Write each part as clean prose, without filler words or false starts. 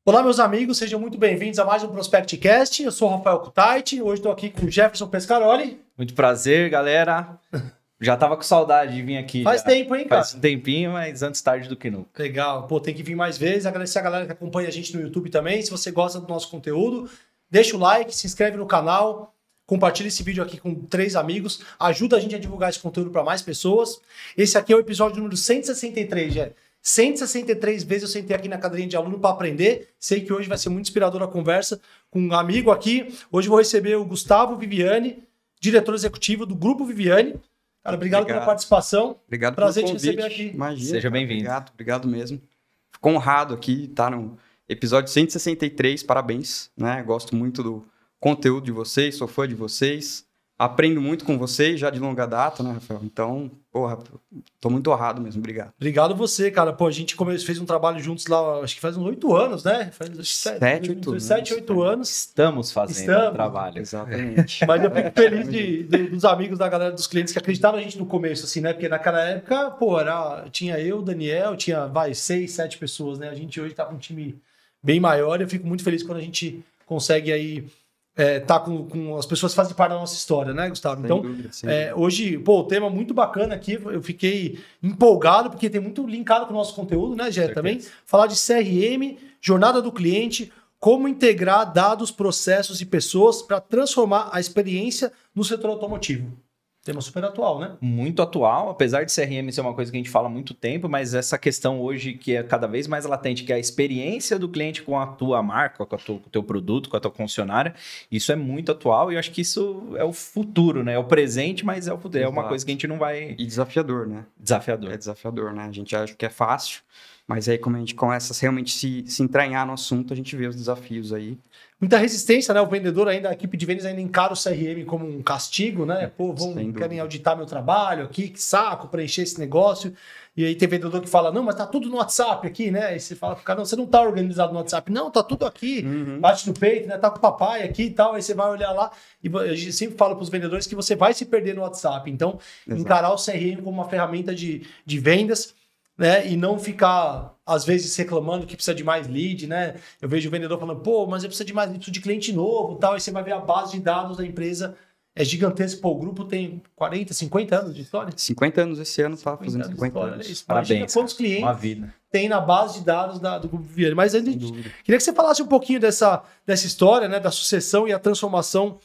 Olá, meus amigos, sejam muito bem-vindos a mais um ProspectCast. Eu sou o Rafael Kutaiti, hoje estou aqui com o Jefferson Pescaroli. Muito prazer, galera. Já tava com saudade de vir aqui. Faz tempo, hein, cara? Faz um tempinho, mas antes tarde do que nunca. Legal. Pô, tem que vir mais vezes. Agradecer a galera que acompanha a gente no YouTube também. Se você gosta do nosso conteúdo, deixa o like, se inscreve no canal, compartilha esse vídeo aqui com 3 amigos. Ajuda a gente a divulgar esse conteúdo para mais pessoas. Esse aqui é o episódio número 163, já. 163 vezes eu sentei aqui na cadeirinha de aluno para aprender. Sei que hoje vai ser muito inspiradora a conversa com um amigo aqui. Hoje eu vou receber o Gustavo Viviani, diretor executivo do Grupo Viviani. Cara, obrigado pela participação. Obrigado Prazer pelo te convite. receber aqui. Imagina. Seja bem-vindo. Obrigado mesmo. Fico honrado aqui, tá no episódio 163, parabéns, né? Gosto muito do conteúdo de vocês, sou fã de vocês. Aprendo muito com vocês, já de longa data, né, Rafael? Então, porra, tô muito honrado mesmo, obrigado. Obrigado você, cara. Pô, a gente fez um trabalho juntos lá, acho que faz uns 8 anos, né? Faz 7, 8 anos. 7, 8 anos. Estamos fazendo um trabalho. Exatamente. Mas eu fico feliz dos amigos, da galera, dos clientes que acreditaram na gente no começo, assim, né? Porque naquela época, pô, tinha eu, Daniel, tinha, 6, 7 pessoas, né? A gente hoje tá com um time bem maior e eu fico muito feliz quando a gente consegue aí tá com as pessoas que fazem parte da nossa história, né, Gustavo? Então, hoje, pô, o tema muito bacana aqui, eu fiquei empolgado, porque tem muito linkado com o nosso conteúdo, né, Gé, também. Falar de CRM, jornada do cliente, como integrar dados, processos e pessoas para transformar a experiência no setor automotivo. Tema super atual, né? Muito atual, apesar de CRM ser uma coisa que a gente fala há muito tempo, mas essa questão hoje que é cada vez mais latente, que é a experiência do cliente com a tua marca, com o teu produto, com a tua concessionária, isso é muito atual e eu acho que isso é o futuro, né? É o presente, mas é o futuro. É uma coisa que a gente não vai... E desafiador, né? Desafiador. É desafiador, né? A gente acha que é fácil, mas aí como a gente começa a realmente se entranhar no assunto, a gente vê os desafios aí. Muita resistência, né? O vendedor ainda, a equipe de vendas ainda encara o CRM como um castigo, né? Pô, querem auditar meu trabalho aqui, que saco, preencher esse negócio. E aí tem vendedor que fala, não, mas tá tudo no WhatsApp aqui, né? E você fala pro cara, não, você não tá organizado no WhatsApp. Não, tá tudo aqui, bate no peito, né? Tá com o papai aqui e tal. Aí você vai olhar lá e a gente sempre fala pros vendedores que você vai se perder no WhatsApp. Então, encarar o CRM como uma ferramenta de vendas, né? E não ficar, às vezes, reclamando que precisa de mais lead, né? Eu vejo o vendedor falando, pô, mas eu preciso de mais lead, preciso de cliente novo e tal. Aí você vai ver a base de dados da empresa é gigantesca. Pô, o grupo tem 40, 50 anos de história? 50 anos esse ano, tá fazendo 50 anos. Parabéns. Quantos clientes tem na base de dados do Grupo Viviani? Mas antes, queria que você falasse um pouquinho dessa história, né? Da sucessão e a transformação.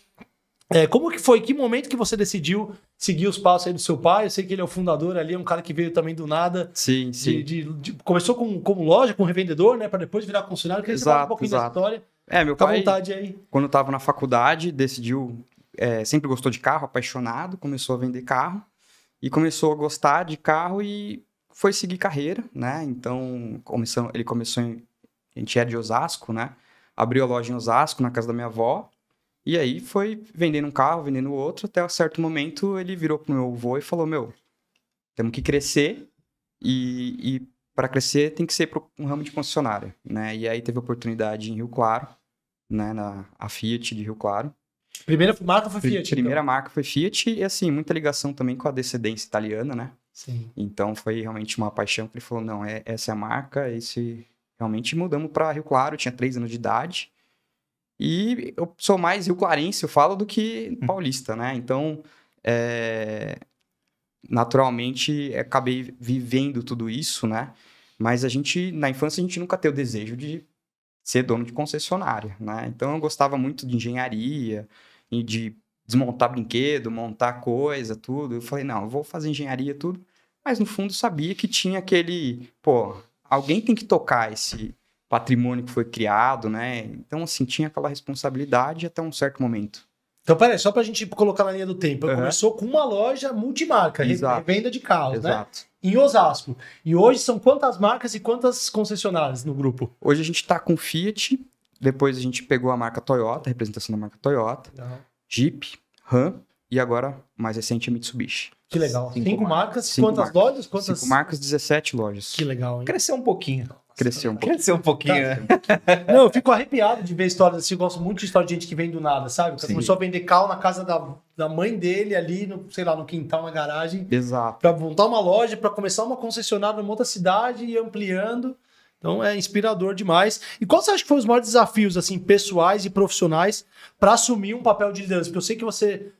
Como que foi? Que momento que você decidiu seguir os passos aí do seu pai? Eu sei que ele é o fundador ali, é um cara que veio também do nada. Sim. Começou como loja, com revendedor, né? Para depois virar funcionário. Queria que você falasse um pouquinho dessa história. Meu pai, à vontade aí. Quando eu estava na faculdade, decidiu... sempre gostou de carro, apaixonado, começou a vender carro. E começou a gostar de carro e foi seguir carreira, né? Então, ele começou a gente é de Osasco, né? Abriu a loja em Osasco, na casa da minha avó. E aí foi vendendo um carro, vendendo outro, até um certo momento ele virou pro meu avô e falou, temos que crescer e para crescer tem que ser para um ramo de concessionária, né? E aí teve a oportunidade em Rio Claro, né? A Fiat de Rio Claro. Primeira marca foi Fiat, Primeira marca foi Fiat e assim, muita ligação também com a descendência italiana, né? Sim. Então foi realmente uma paixão que ele falou, não, essa é a marca, realmente mudamos para Rio Claro, eu tinha 3 anos de idade. E eu sou mais rio-clarense, eu falo, do que paulista, né? Então, naturalmente, acabei vivendo tudo isso, né? Mas na infância, a gente nunca teve o desejo de ser dono de concessionária, né? Então, eu gostava muito de engenharia, e de desmontar brinquedo, montar coisa, tudo. Eu falei, não, eu vou fazer engenharia, tudo. Mas, no fundo, sabia que tinha alguém tem que tocar esse patrimônio que foi criado, né? Então, assim, tinha aquela responsabilidade até um certo momento. Então, peraí, só pra gente colocar na linha do tempo. Começou com uma loja multimarca, revenda de carros, né? Em Osasco. E hoje são quantas marcas e quantas concessionárias no grupo? Hoje a gente tá com Fiat, depois a gente pegou a marca Toyota, a representação da marca Toyota, Jeep, Ram e agora, mais recente, a Mitsubishi. Que legal. 5 marcas, quantas lojas? 5 marcas, 17 lojas. Que legal, hein? Cresceu um pouquinho. Cresceu um pouquinho, né? Não, eu fico arrepiado de ver histórias assim. Eu gosto muito de história de gente que vem do nada, sabe? Que começou a vender carro na casa da mãe dele, ali, no quintal, na garagem. Exato. Pra montar uma loja, pra começar uma concessionária numa outra cidade e ir ampliando. Então é inspirador demais. E qual você acha que foram os maiores desafios, assim, pessoais e profissionais para assumir um papel de liderança? Porque eu sei que você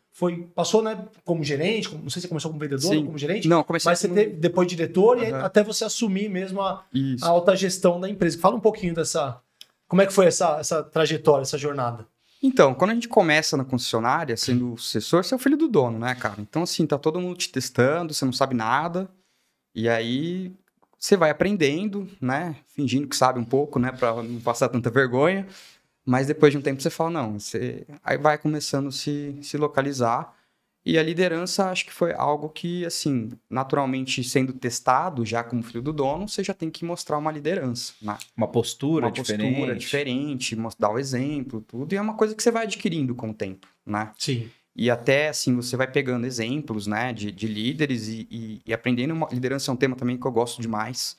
passou, né, como gerente, não sei se você começou como vendedor ou como gerente, não, comecei mas você teve depois diretor e até você assumir mesmo a Isso. alta gestão da empresa. Fala um pouquinho como é que foi essa trajetória, essa jornada? Então, quando a gente começa na concessionária, sendo sucessor, você é o filho do dono, né, cara? Então, assim, tá todo mundo te testando, você não sabe nada, e aí você vai aprendendo, né? Fingindo que sabe um pouco, né? Pra não passar tanta vergonha. Mas depois de um tempo você fala, não, aí vai começando a se localizar. E a liderança, acho que foi algo que, assim, naturalmente sendo testado, já como filho do dono, você já tem que mostrar uma liderança, né? Uma postura diferente. Uma postura diferente, dar o exemplo, tudo. E é uma coisa que você vai adquirindo com o tempo, né? Sim. E até, assim, você vai pegando exemplos, né, de líderes e aprendendo. Liderança é um tema também que eu gosto demais,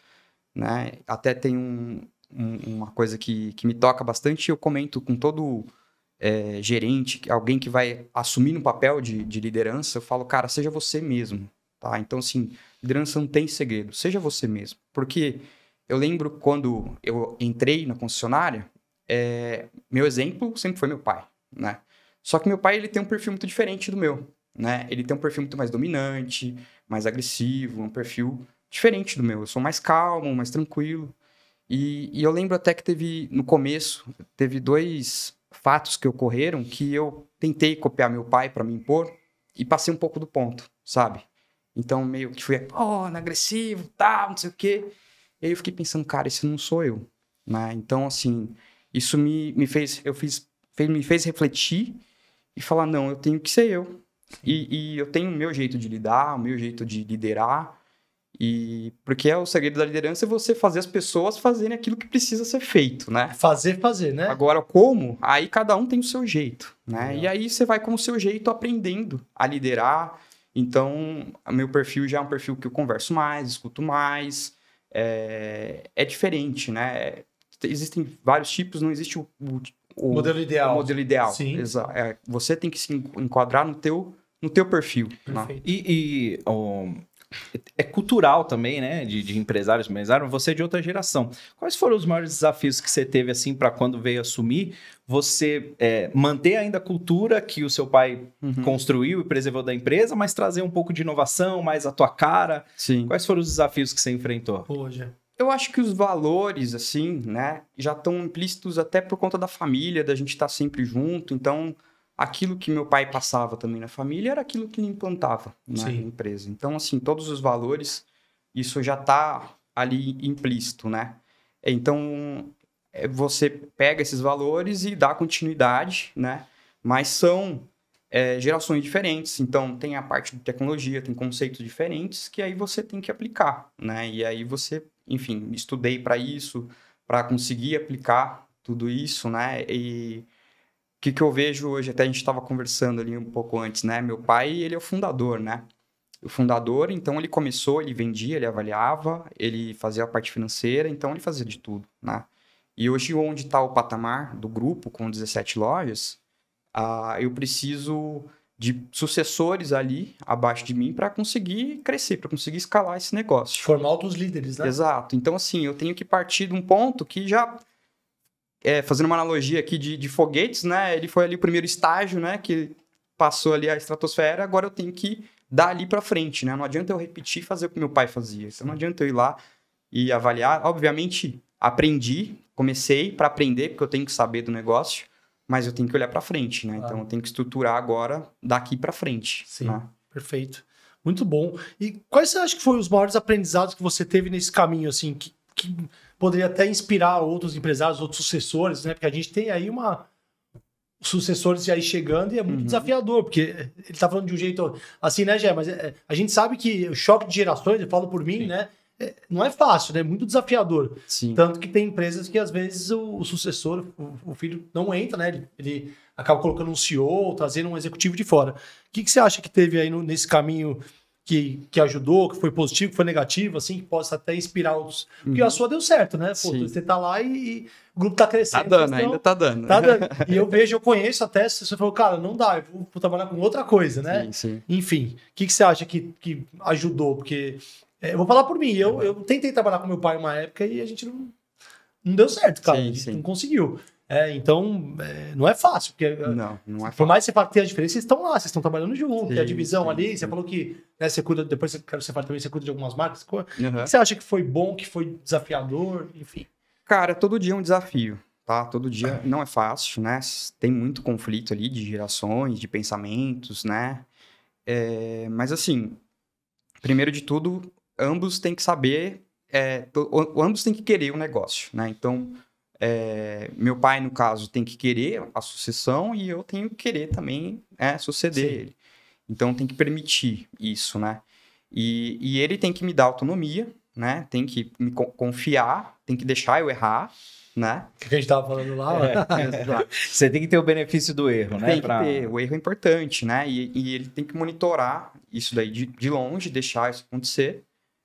né? Até tem uma coisa que me toca bastante, eu comento com todo gerente, alguém que vai assumir um papel de liderança, eu falo, cara, seja você mesmo, tá? Então, assim, liderança não tem segredo, seja você mesmo. Porque eu lembro quando eu entrei na concessionária, meu exemplo sempre foi meu pai, né? Só que meu pai, ele tem um perfil muito diferente do meu, né? Ele tem um perfil muito mais dominante, mais agressivo, um perfil diferente do meu. Eu sou mais calmo, mais tranquilo. E eu lembro até que no começo, teve 2 fatos que ocorreram que eu tentei copiar meu pai para me impor e passei um pouco do ponto, sabe? Então, meio que fui, agressivo, tal, não sei o quê. E aí eu fiquei pensando, cara, esse não sou eu, né? Então, assim, isso me fez refletir e falar, não, eu tenho que ser eu. E eu tenho o meu jeito de lidar, o meu jeito de liderar. Porque o segredo da liderança é você fazer as pessoas fazerem aquilo que precisa ser feito, né? Fazer, né? Agora, como? Aí cada um tem o seu jeito, né? E aí você vai com o seu jeito aprendendo a liderar. Então, o meu perfil já é um perfil que eu converso mais, escuto mais. É diferente, né? Existem vários tipos, não existe o modelo ideal. O modelo ideal. Sim. Você tem que se enquadrar no teu perfil. Perfeito. Né? É cultural também, né? De empresários, você é de outra geração. Quais foram os maiores desafios que você teve, assim, para quando veio assumir, você manter ainda a cultura que o seu pai construiu e preservou da empresa, mas trazer um pouco de inovação, mais a tua cara? Sim. Quais foram os desafios que você enfrentou? Hoje. Eu acho que os valores, assim, né, já estão implícitos até por conta da família, da gente estar sempre junto. Então, aquilo que meu pai passava também na família era aquilo que ele implantava na empresa. Então, assim, todos os valores, isso já está ali implícito, né? Então, você pega esses valores e dá continuidade, né? Mas são gerações diferentes. Então, tem a parte de tecnologia, tem conceitos diferentes que aí você tem que aplicar, né? E aí você, enfim, estudei para isso, para conseguir aplicar tudo isso, né? E o que eu vejo hoje, até a gente estava conversando ali um pouco antes, né? Meu pai, ele é o fundador, né? O fundador, então ele começou, ele vendia, ele avaliava, ele fazia a parte financeira, então ele fazia de tudo, né? E hoje, onde está o patamar do grupo, com 17 lojas, eu preciso de sucessores ali, abaixo de mim, para conseguir crescer, para conseguir escalar esse negócio. Formar outros líderes, né? Exato. Então, assim, eu tenho que partir de um ponto que já... fazendo uma analogia aqui de foguetes, né? Ele foi ali o primeiro estágio, né? Que passou ali a estratosfera, agora eu tenho que dar ali para frente, né? Não adianta eu repetir e fazer o que meu pai fazia. Então, não adianta eu ir lá e avaliar. Obviamente, comecei para aprender, porque eu tenho que saber do negócio, mas eu tenho que olhar para frente, né? Então, eu tenho que estruturar agora daqui para frente. Sim, né? Perfeito. Muito bom. E quais você acha que foram os maiores aprendizados que você teve nesse caminho, assim, que poderia até inspirar outros empresários, outros sucessores, né? Porque a gente tem aí sucessores aí chegando e é muito desafiador, porque ele tá falando de um jeito assim, né, Gé? Mas a gente sabe que o choque de gerações, eu falo por mim, né? Não é fácil, né? É muito desafiador. Sim. Tanto que tem empresas que, às vezes, o sucessor, o filho, não entra, né? Ele acaba colocando um CEO, trazendo um executivo de fora. O que você acha que teve aí nesse caminho que ajudou, que foi positivo, que foi negativo, assim, que possa até inspirar outros? Porque a sua deu certo, né? Pô, você tá lá e o grupo tá crescendo. Tá dando, ainda tá dando. Tá dando. E eu conheço até, você falou, cara, não dá, eu vou trabalhar com outra coisa, né? Sim. Enfim, o que você acha que ajudou? Porque, eu vou falar por mim, eu tentei trabalhar com meu pai uma época e a gente não deu certo, cara. Sim, A gente sim. não conseguiu. Então, não é fácil. Porque, Não é por fácil. mais que você fale que tem a diferença, vocês estão lá, vocês estão trabalhando junto, tem a Sim, divisão sim, ali. sim. Você falou que você cuida, depois eu quero que você fale também, você cuida de algumas marcas. O que Uhum. você acha que foi bom, que foi desafiador, enfim? Cara, todo dia é um desafio, tá? Todo dia não é fácil, né? Tem muito conflito ali de gerações, de pensamentos, né? Mas assim, primeiro de tudo, ambos têm que saber, ambos têm que querer o negócio, né? Então, meu pai, no caso, tem que querer a sucessão e eu tenho que querer também suceder Sim. ele. Então, tem que permitir isso, né? E ele tem que me dar autonomia, né? Tem que me confiar, tem que deixar eu errar, né? O que a gente tava falando lá? Exato. Você tem que ter o benefício do erro, né? Tem que ter, o erro é importante, né? E ele tem que monitorar isso daí de longe, deixar isso acontecer,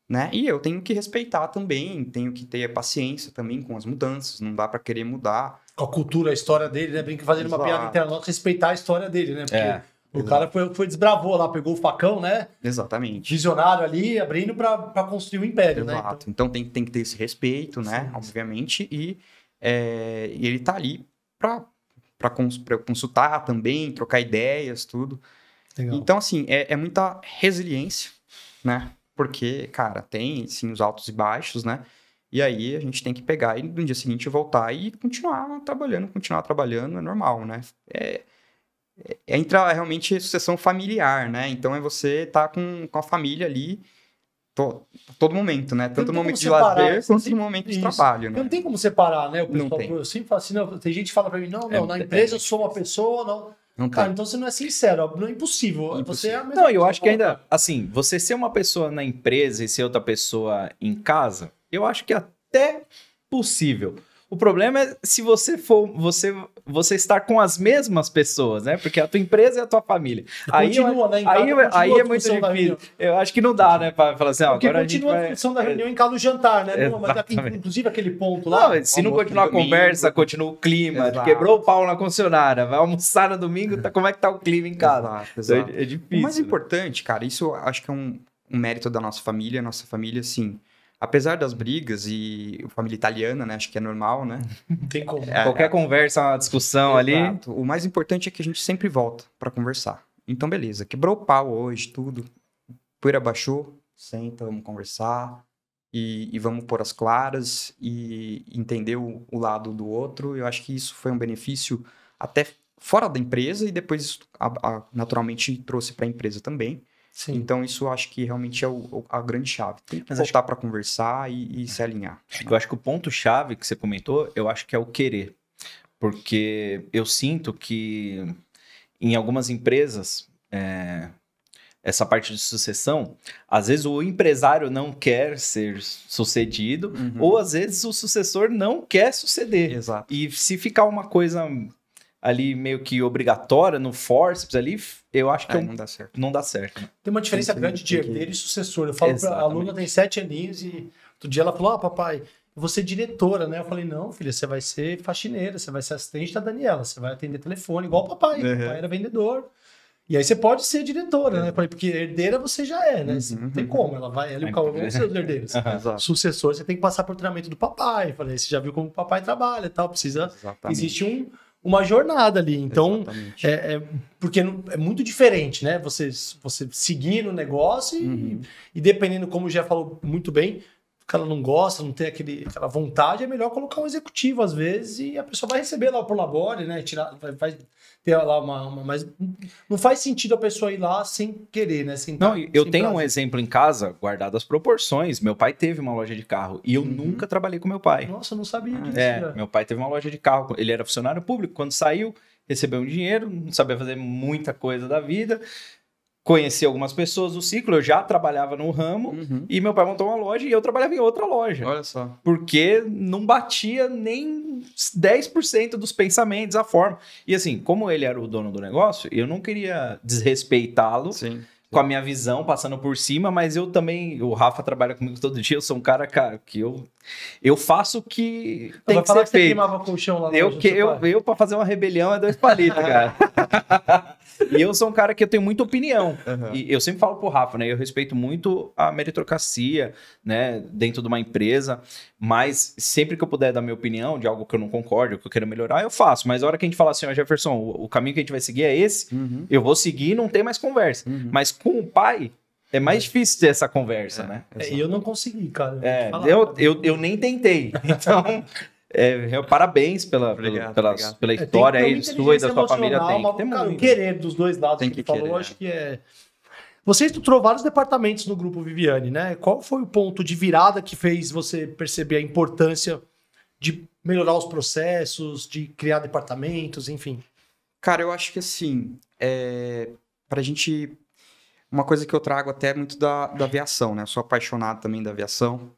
né? E eu tenho que respeitar também, tenho que ter paciência também com as mudanças, não dá para querer mudar. Com a cultura, a história dele, né? Brinca fazendo uma Exato. piada interna nossa, respeitar a história dele, né? Porque o exato. cara foi desbravou lá, pegou o facão, né? Exatamente. Visionário ali, abrindo pra construir um império, né? Exato. Então tem que ter esse respeito, né? Sim. Obviamente, e ele tá ali para consultar também, trocar ideias, tudo. Legal. Então, assim, é muita resiliência, né? Porque, cara, tem, sim, os altos e baixos, né? E aí a gente tem que pegar e no dia seguinte voltar e continuar trabalhando, é normal, né? Entra realmente sucessão familiar, né? Então é você estar com a família ali todo momento, né? Tanto no momento de lazer quanto no momento de trabalho, né? Porque não tem como separar, né? O pessoal, Não tem. Eu sempre falo assim, não, tem gente que fala pra mim, não, na empresa eu sou uma pessoa, não. Não Cara, tem. então você não é sincero, não é impossível. Você é a mesma Não, eu pessoa. acho que ainda, assim, você ser uma pessoa na empresa e ser outra pessoa em casa, eu acho que é até possível. O problema é se você estar com as mesmas pessoas, né? Porque a tua empresa é a tua família. Continua, né? Em casa, aí continua é a muito função da difícil. reunião. Eu acho que não dá, né? Pra falar assim, Porque agora a gente continua a vai... função da reunião em casa do jantar, né? Não, mas Exatamente. inclusive aquele ponto lá. Não, se não almoço continuar a no domingo. conversa, continua o clima. Exato. Quebrou o pau na concessionária, vai almoçar no domingo, como é que tá o clima em casa? Exato. É difícil. O mais né? importante, cara, isso eu acho que é um mérito da nossa família, assim, apesar das brigas e família italiana, né, acho que é normal, né? Não tem como. Qualquer conversa, uma discussão ali. Exato. O mais importante é que a gente sempre volta pra conversar. Então, beleza, quebrou o pau hoje, tudo, poeira baixou, senta, vamos conversar e vamos pôr as claras e entender o lado do outro. Eu acho que isso foi um benefício até fora da empresa e depois isso, naturalmente trouxe para a empresa também. Sim. Então, isso eu acho que realmente é a grande chave. Tem que Mas voltar para conversar e se alinhar. Eu acho que o ponto-chave que você comentou, eu acho que é o querer. Porque eu sinto que em algumas empresas, essa parte de sucessão, às vezes o empresário não quer ser sucedido, ou às vezes o sucessor não quer suceder. Exato. E se ficar uma coisa ali meio que obrigatória, no forceps ali, eu acho que Não dá certo. não dá certo. Né? Tem uma diferença Tem que- grande de tem que- herdeiro e sucessor. Eu falo pra Exatamente. aluna, tem 7 aninhos e outro dia ela falou, papai, eu vou ser diretora, né? Eu falei, não, filha, você vai ser faxineira, você vai ser assistente da Daniela, você vai atender telefone, igual o papai. O papai era vendedor. E aí você pode ser diretora, né? Eu falei, porque herdeira você já é, né? Não tem como, ela e o Cauã vão ser os herdeiros. Exato. Sucessor, você tem que passar por treinamento do papai. Eu falei, você já viu como o papai trabalha e tal, precisa... Exatamente. Existe uma jornada ali. Então, Exatamente. porque é muito diferente, né? Você seguir no negócio e dependendo, como o Jeff falou muito bem, o cara não gosta, não tem aquela vontade, é melhor colocar um executivo às vezes e a pessoa vai receber lá o prolabore, né? Vai ter lá mas não faz sentido a pessoa ir lá sem querer, né? Não, eu tenho um exemplo em casa, guardado as proporções. Meu pai teve uma loja de carro e eu nunca trabalhei com meu pai. Nossa, eu não sabia disso. Já. Meu pai teve uma loja de carro. Ele era funcionário público. Quando saiu, recebeu um dinheiro, não sabia fazer muita coisa da vida. Conheci algumas pessoas do ciclo, eu já trabalhava no ramo e meu pai montou uma loja e eu trabalhava em outra loja. Olha só. Porque não batia nem 10% dos pensamentos, a forma. E assim, como ele era o dono do negócio, eu não queria desrespeitá-lo Sim. com a minha visão, passando por cima, mas eu também, o Rafa trabalha comigo todo dia, eu sou um cara, que eu faço o que tem Vai que falar ser que você feito. queimava colchão lá na loja do seu pai. Eu pra fazer uma rebelião é 2 palitos, cara. E eu sou um cara que eu tenho muita opinião. E eu sempre falo pro Rafa, né? Eu respeito muito a meritocracia, né? Dentro de uma empresa. Mas sempre que eu puder dar minha opinião de algo que eu não concordo, que eu quero melhorar, eu faço. Mas a hora que a gente fala assim, ó, Jefferson, o caminho que a gente vai seguir é esse, eu vou seguir e não tem mais conversa. Mas com o pai, é mais difícil ter essa conversa, né? E eu não consegui, cara. Eu nem tentei. Então... parabéns pela história aí sua e da sua família. Tem que ter muito. O querer dos dois lados tem que falou, querer, acho que é... Você estruturou vários departamentos no Grupo Viviane, né? Qual foi o ponto de virada que fez você perceber a importância de melhorar os processos, de criar departamentos, enfim? Cara, eu acho que assim, pra gente... Uma coisa que eu trago até muito da aviação, né? Eu sou apaixonado também da aviação.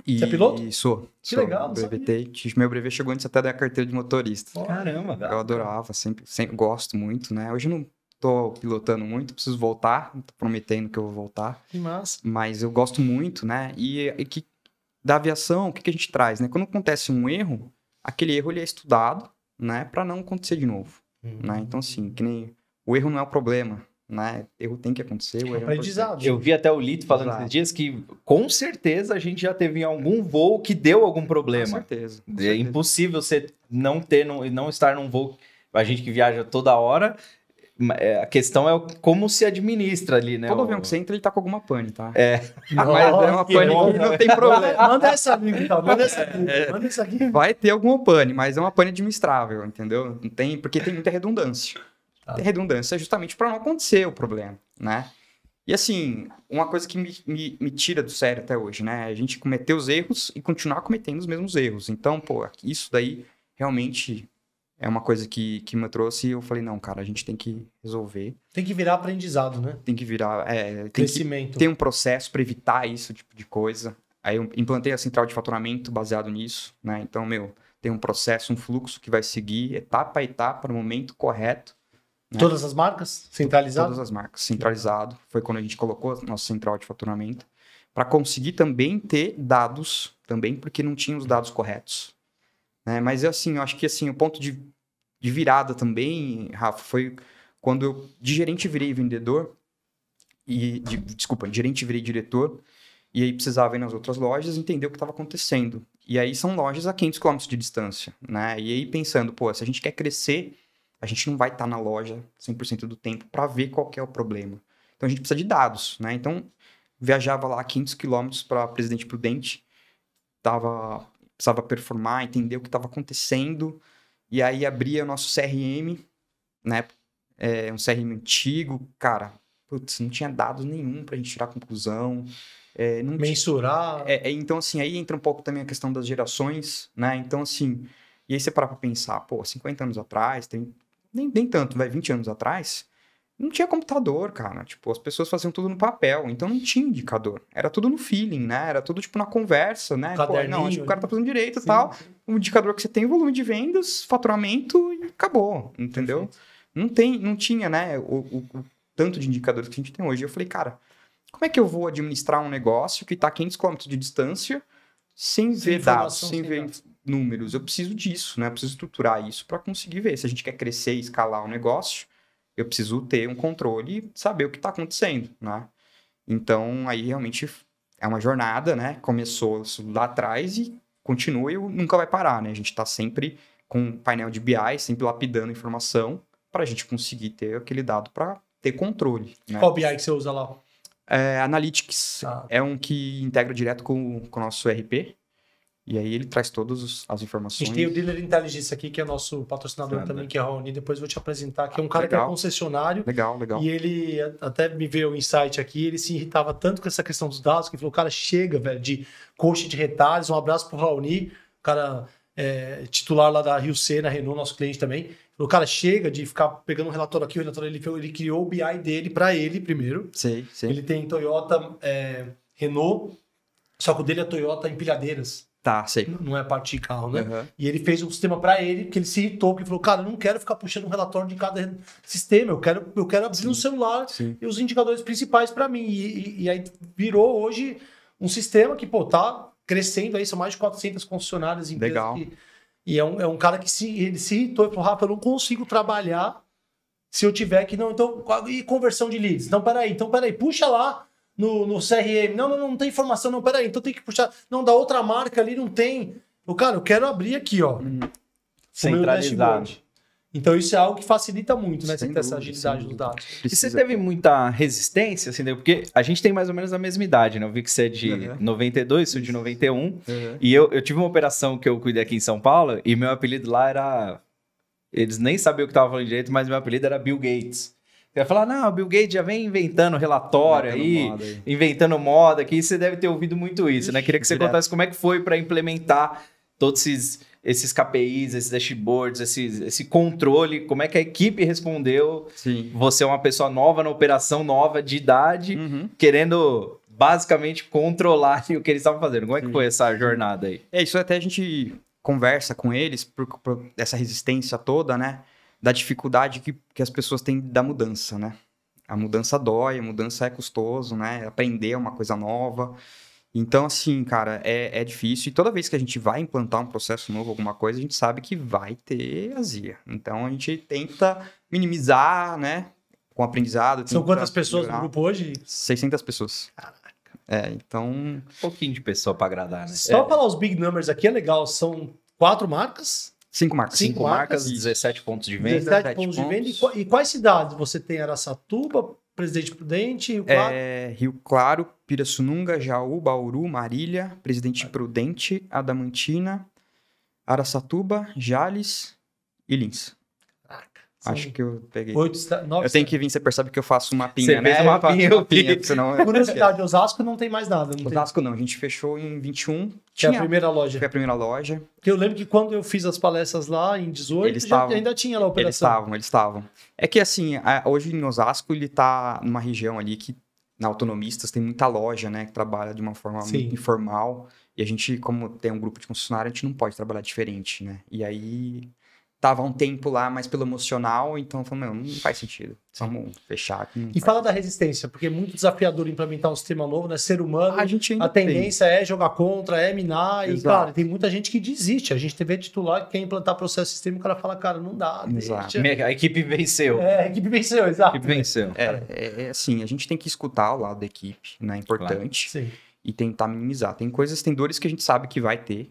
Você é piloto? Sou. Que legal, brevetei. Meu brevet chegou antes até da carteira de motorista. Caramba. Eu adorava, sempre gosto muito, né? Hoje eu não tô pilotando muito, preciso voltar, tô prometendo que eu vou voltar. Que massa. Mas eu gosto muito, né? E que da aviação, o que a gente traz, né? Quando acontece um erro, aquele erro ele é estudado, né? Para não acontecer de novo, né? Então, assim, que nem... O erro não é o problema. Né? Erro tem que acontecer. O erro aprendizado. Eu vi até o Lito falando esses dias que com certeza a gente já teve em algum voo que deu algum problema. Com certeza. É impossível você não estar num voo. A gente que viaja toda hora, a questão é como se administra ali, né? Todo avião que você entra, ele tá com alguma pane, tá? Mas é uma pane que não tem problema. Manda essa aqui, então. Manda essa aqui. Vai ter alguma pane, mas é uma pane administrável, entendeu? Não tem, porque tem muita redundância. Tem redundância justamente para não acontecer o problema, né? E assim, uma coisa que me tira do sério até hoje, né? A gente cometer os erros e continuar cometendo os mesmos erros. Então, pô, isso daí realmente é uma coisa que me trouxe e eu falei, não, cara, a gente tem que resolver. Tem que virar aprendizado, né? Tem que virar... crescimento. Tem um processo para evitar isso tipo de coisa. Aí eu implantei a central de faturamento baseado nisso, né? Então, tem um processo, um fluxo que vai seguir etapa a etapa no momento correto. Né? Todas as marcas? Centralizado? Todas as marcas, centralizado. Foi quando a gente colocou a nossa central de faturamento. Para conseguir também ter dados, também porque não tinha os dados corretos. Né? Mas assim, eu acho que assim, o ponto de virada também, Rafa, foi quando eu de gerente virei vendedor. De gerente virei diretor. E aí precisava ir nas outras lojas entender o que estava acontecendo. E aí são lojas a 500 km de distância. Né? E aí pensando, pô, se a gente quer crescer... A gente não vai estar na loja 100% do tempo para ver qual que é o problema. Então, a gente precisa de dados, né? Então, viajava lá 500 quilômetros para Presidente Prudente, precisava performar, entender o que estava acontecendo, e aí abria o nosso CRM, né? Um CRM antigo, cara, putz, não tinha dados nenhum para a gente tirar conclusão. Mensurar. Então, assim, aí entra um pouco também a questão das gerações, né? Então, assim, e aí você para pensar, pô, 50 anos atrás, nem tanto, 20 anos atrás, não tinha computador, cara. Tipo, as pessoas faziam tudo no papel, então não tinha indicador. Era tudo no feeling, né? Era tudo, tipo, na conversa, né? Pô, não, acho que o cara tá fazendo direito e tal. O indicador que você tem, o volume de vendas, faturamento e acabou, entendeu? Não tinha, né, o tanto de indicadores que a gente tem hoje. Eu falei, cara, como é que eu vou administrar um negócio que tá a 500 km de distância sem ver dados, sem ver números? Eu preciso disso, né? Eu preciso estruturar isso para conseguir ver. Se a gente quer crescer e escalar o negócio, eu preciso ter um controle e saber o que está acontecendo, né? Então, aí realmente é uma jornada, né? Começou lá atrás e continua e nunca vai parar, né? A gente está sempre com um painel de BI, sempre lapidando informação para a gente conseguir ter aquele dado para ter controle. Né? Qual BI que você usa lá? Analytics é um que integra direto com o nosso ERP. E aí ele traz todas as informações. A gente tem o Dealer Intelligence aqui, que é nosso patrocinador também, que é a Raoni. Depois eu vou te apresentar, que é um cara que é concessionário. Legal. E ele até me veio o insight aqui, ele se irritava tanto com essa questão dos dados, que ele falou, cara, chega, velho, de coach de retalhos. Um abraço pro Raoni, o cara titular lá da Rio C, na Renault, nosso cliente também. Ele falou, cara, chega de ficar pegando um relatório aqui, o relatório ele criou o BI dele para ele primeiro. Sim. Ele tem Toyota, Renault, só que o dele é Toyota Empilhadeiras. Tá, sei. Não é parte de carro, né? Uhum. E ele fez um sistema para ele, que ele se irritou, porque ele falou, cara, eu não quero ficar puxando um relatório de cada sistema, eu quero abrir no celular e os indicadores principais para mim. E aí virou hoje um sistema que, pô, tá crescendo aí, são mais de 400 concessionárias em Legal. E é um cara que ele se irritou e falou, Rafa, eu não consigo trabalhar Se eu tiver que não, então, e conversão de leads? Então, peraí, puxa lá no CRM. Não tem informação, não, peraí, então tem que puxar. Não, da outra marca ali não tem. Cara, eu quero abrir aqui, ó. Centralizado. Então isso é algo que facilita muito, né? Você ter essa agilidade dos dados. E você teve muita resistência, assim, porque a gente tem mais ou menos a mesma idade, né? Eu vi que você é de 92, sou de 91. E eu tive uma operação que eu cuidei aqui em São Paulo e meu apelido lá era... Eles nem sabiam o que estava falando direito, mas meu apelido era Bill Gates. Eu ia falar, não, o Bill Gates já vem inventando relatório inventando moda aqui. Você deve ter ouvido muito isso, né? Queria que você contasse como é que foi para implementar todos esses KPIs, esses dashboards, esse controle, como é que a equipe respondeu. Sim. Você é uma pessoa nova na operação, nova de idade, querendo basicamente controlar o que eles estavam fazendo. Como é que foi essa jornada aí? Isso até a gente conversa com eles por essa resistência toda, né? Da dificuldade que as pessoas têm da mudança, né? A mudança dói, a mudança é custoso, né? Aprender uma coisa nova. Então, assim, cara, é difícil. E toda vez que a gente vai implantar um processo novo, alguma coisa, a gente sabe que vai ter azia. Então, a gente tenta minimizar, né? Com aprendizado. São quantas pessoas no grupo hoje? 600 pessoas. Caraca. Então... Um pouquinho de pessoa para agradar, né? Só falar os big numbers aqui é legal. São 4 marcas? 5 marcas. 5 marcas, 17 pontos de venda. 17 pontos de venda. E quais cidades? Você tem Araçatuba, Presidente Prudente, Rio Claro? Rio Claro, Pirassununga, Jaú, Bauru, Marília, Presidente Prudente, Adamantina, Araçatuba, Jales e Lins. Acho que eu peguei. 9 eu tenho que vir, você percebe que eu faço uma mapinha, você né? Fez uma mapinha, senão... Curiosidade, Osasco não tem mais nada. Osasco não, a gente fechou em 21. Que é a primeira loja. Foi a primeira loja. Que eu lembro que quando eu fiz as palestras lá em 18, ainda tinha lá a operação. Eles estavam. É que assim, hoje em Osasco ele tá numa região ali que na Autonomistas tem muita loja, né? Que trabalha de uma forma muito informal. E a gente, como tem um grupo de concessionário, a gente não pode trabalhar diferente, né? E aí... Tava um tempo lá, mais pelo emocional, então eu falei, não faz sentido. Vamos fechar aqui. E fala da resistência, porque é muito desafiador implementar um sistema novo, né? Ser humano, a tendência é jogar contra, é minar. Exato. E, cara, tem muita gente que desiste. A gente teve titular que quer implantar processo sistema e o cara fala, cara, não dá. A equipe venceu. A equipe venceu, exato. A equipe venceu. Assim, a gente tem que escutar o lado da equipe, né? É importante. Claro. E tentar minimizar. Tem dores que a gente sabe que vai ter,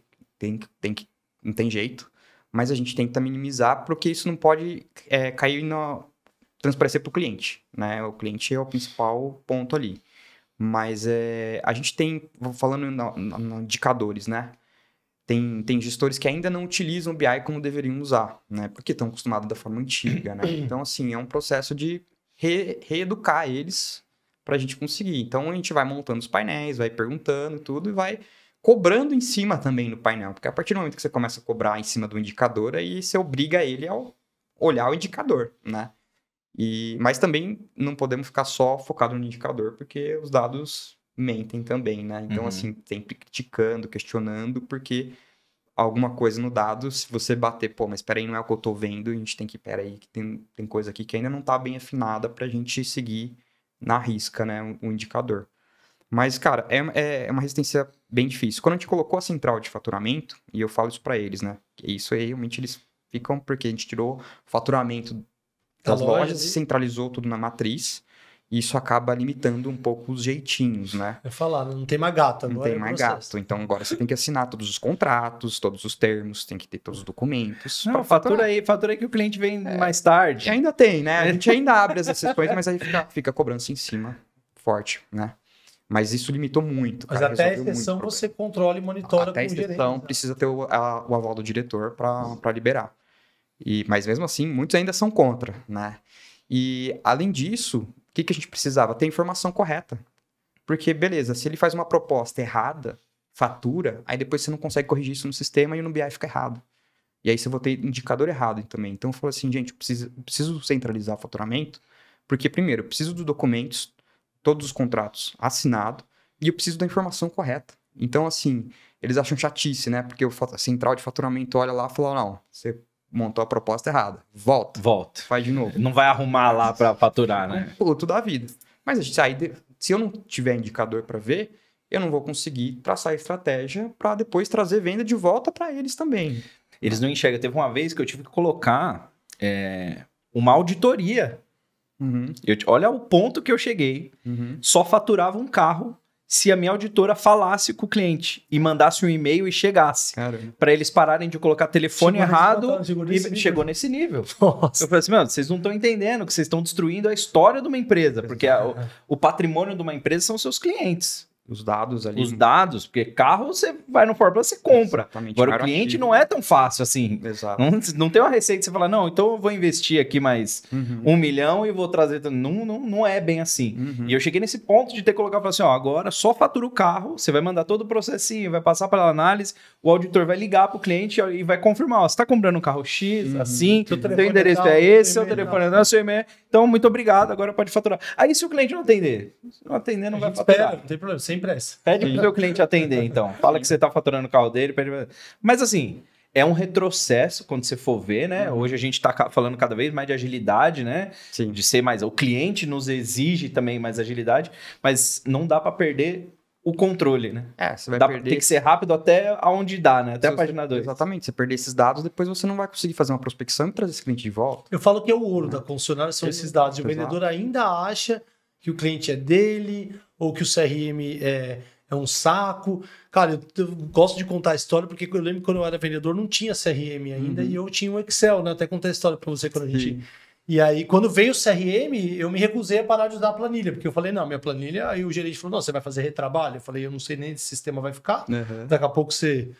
não tem jeito. Mas a gente tenta minimizar porque isso não pode transparecer para o cliente, né? O cliente é o principal ponto ali. Mas a gente tem, falando em indicadores, né? Tem gestores que ainda não utilizam o BI como deveriam usar, né? Porque estão acostumados da forma antiga, né? Então, assim, é um processo de reeducar eles para a gente conseguir. Então, a gente vai montando os painéis, vai perguntando tudo e vai... cobrando em cima também no painel, porque a partir do momento que você começa a cobrar em cima do indicador, aí você obriga ele a olhar o indicador, né? Mas também não podemos ficar só focado no indicador, porque os dados mentem também, né? Então, assim, sempre criticando, questionando, porque alguma coisa no dado, se você bater, mas espera aí, não é o que eu tô vendo, a gente tem que, que tem coisa aqui que ainda não tá bem afinada pra gente seguir na risca, né? O indicador. Mas, cara, é uma resistência bem difícil. Quando a gente colocou a central de faturamento, e eu falo isso para eles, né? Isso aí, realmente, eles ficam... Porque a gente tirou o faturamento das lojas e centralizou tudo na matriz. E isso acaba limitando um pouco os jeitinhos, né? Eu falar, não tem mais gato. Não tem mais gato. Então, agora você tem que assinar todos os contratos, todos os termos, tem que ter todos os documentos. Não, fatura aí que o cliente vem mais tarde. Ainda tem, né? A gente ainda abre as exceções, mas aí fica cobrança em cima forte, né? Mas isso limitou muito. Mas até a exceção você controla e monitora com o gerente. Até a exceção precisa ter o aval do diretor para liberar. Mas mesmo assim, muitos ainda são contra, né? E além disso, o que a gente precisava? Ter a informação correta. Porque, beleza, se ele faz uma proposta errada, fatura, aí depois você não consegue corrigir isso no sistema e no BI fica errado. E aí você vai ter indicador errado também. Então eu falo assim, gente, eu preciso centralizar o faturamento, porque primeiro, eu preciso dos documentos, todos os contratos assinados, e eu preciso da informação correta. Então, assim, eles acham chatice, né? Porque a central de faturamento olha lá e fala, não, você montou a proposta errada. Volta. Faz de novo. Não vai arrumar lá para faturar, né? Pulo da vida. Mas se eu não tiver indicador para ver, eu não vou conseguir traçar a estratégia para depois trazer venda de volta para eles também. Eles não enxergam. Teve uma vez que eu tive que colocar uma auditoria. Olha o ponto que eu cheguei. Só faturava um carro se a minha auditora falasse com o cliente e mandasse um e-mail e chegasse. Para eles pararem de colocar telefone errado. Chegou nesse nível. Nossa. Eu falei assim, vocês não estão entendendo que vocês estão destruindo a história de uma empresa, porque o patrimônio de uma empresa são seus clientes. Os dados ali. Os dados, porque carro você vai no Forplan, você compra. Exatamente. Agora o cliente não é tão fácil assim. Exato. Não tem uma receita que você fala, não, então eu vou investir aqui mais 1 milhão e vou trazer... Não é bem assim. E eu cheguei nesse ponto de ter que colocar, falar assim, agora só fatura o carro, você vai mandar todo o processinho, vai passar pela análise, o auditor vai ligar para o cliente e vai confirmar, você está comprando um carro X, assim, seu endereço é esse, seu telefone é seu e-mail. Então, muito obrigado, agora pode faturar. Aí se o cliente não atender, não vai faturar. Espera, não tem problema, sempre é essa. Pede pro seu cliente atender, então. Fala que você tá faturando o carro dele. Mas assim, é um retrocesso quando você for ver, né? Hoje a gente tá falando cada vez mais de agilidade, né? Sim. De ser mais... O cliente nos exige também mais agilidade, mas não dá para perder o controle, né? Você vai perder... Tem que ser rápido até aonde dá, né? Até a página 2. Exatamente. Você perder esses dados, depois você não vai conseguir fazer uma prospecção e trazer esse cliente de volta. Eu falo que é o ouro da concessionária, são esses dados. E o vendedor ainda acha que o cliente é dele ou que o CRM é um saco. Cara, eu gosto de contar a história porque eu lembro que quando eu era vendedor não tinha CRM ainda e eu tinha um Excel, né? Até contei a história para você quando a gente... E aí, quando veio o CRM, eu me recusei a parar de usar a planilha, porque eu falei, não, minha planilha... Aí o gerente falou, não, você vai fazer retrabalho? Eu falei, eu não sei nem se esse sistema vai ficar. Daqui a pouco você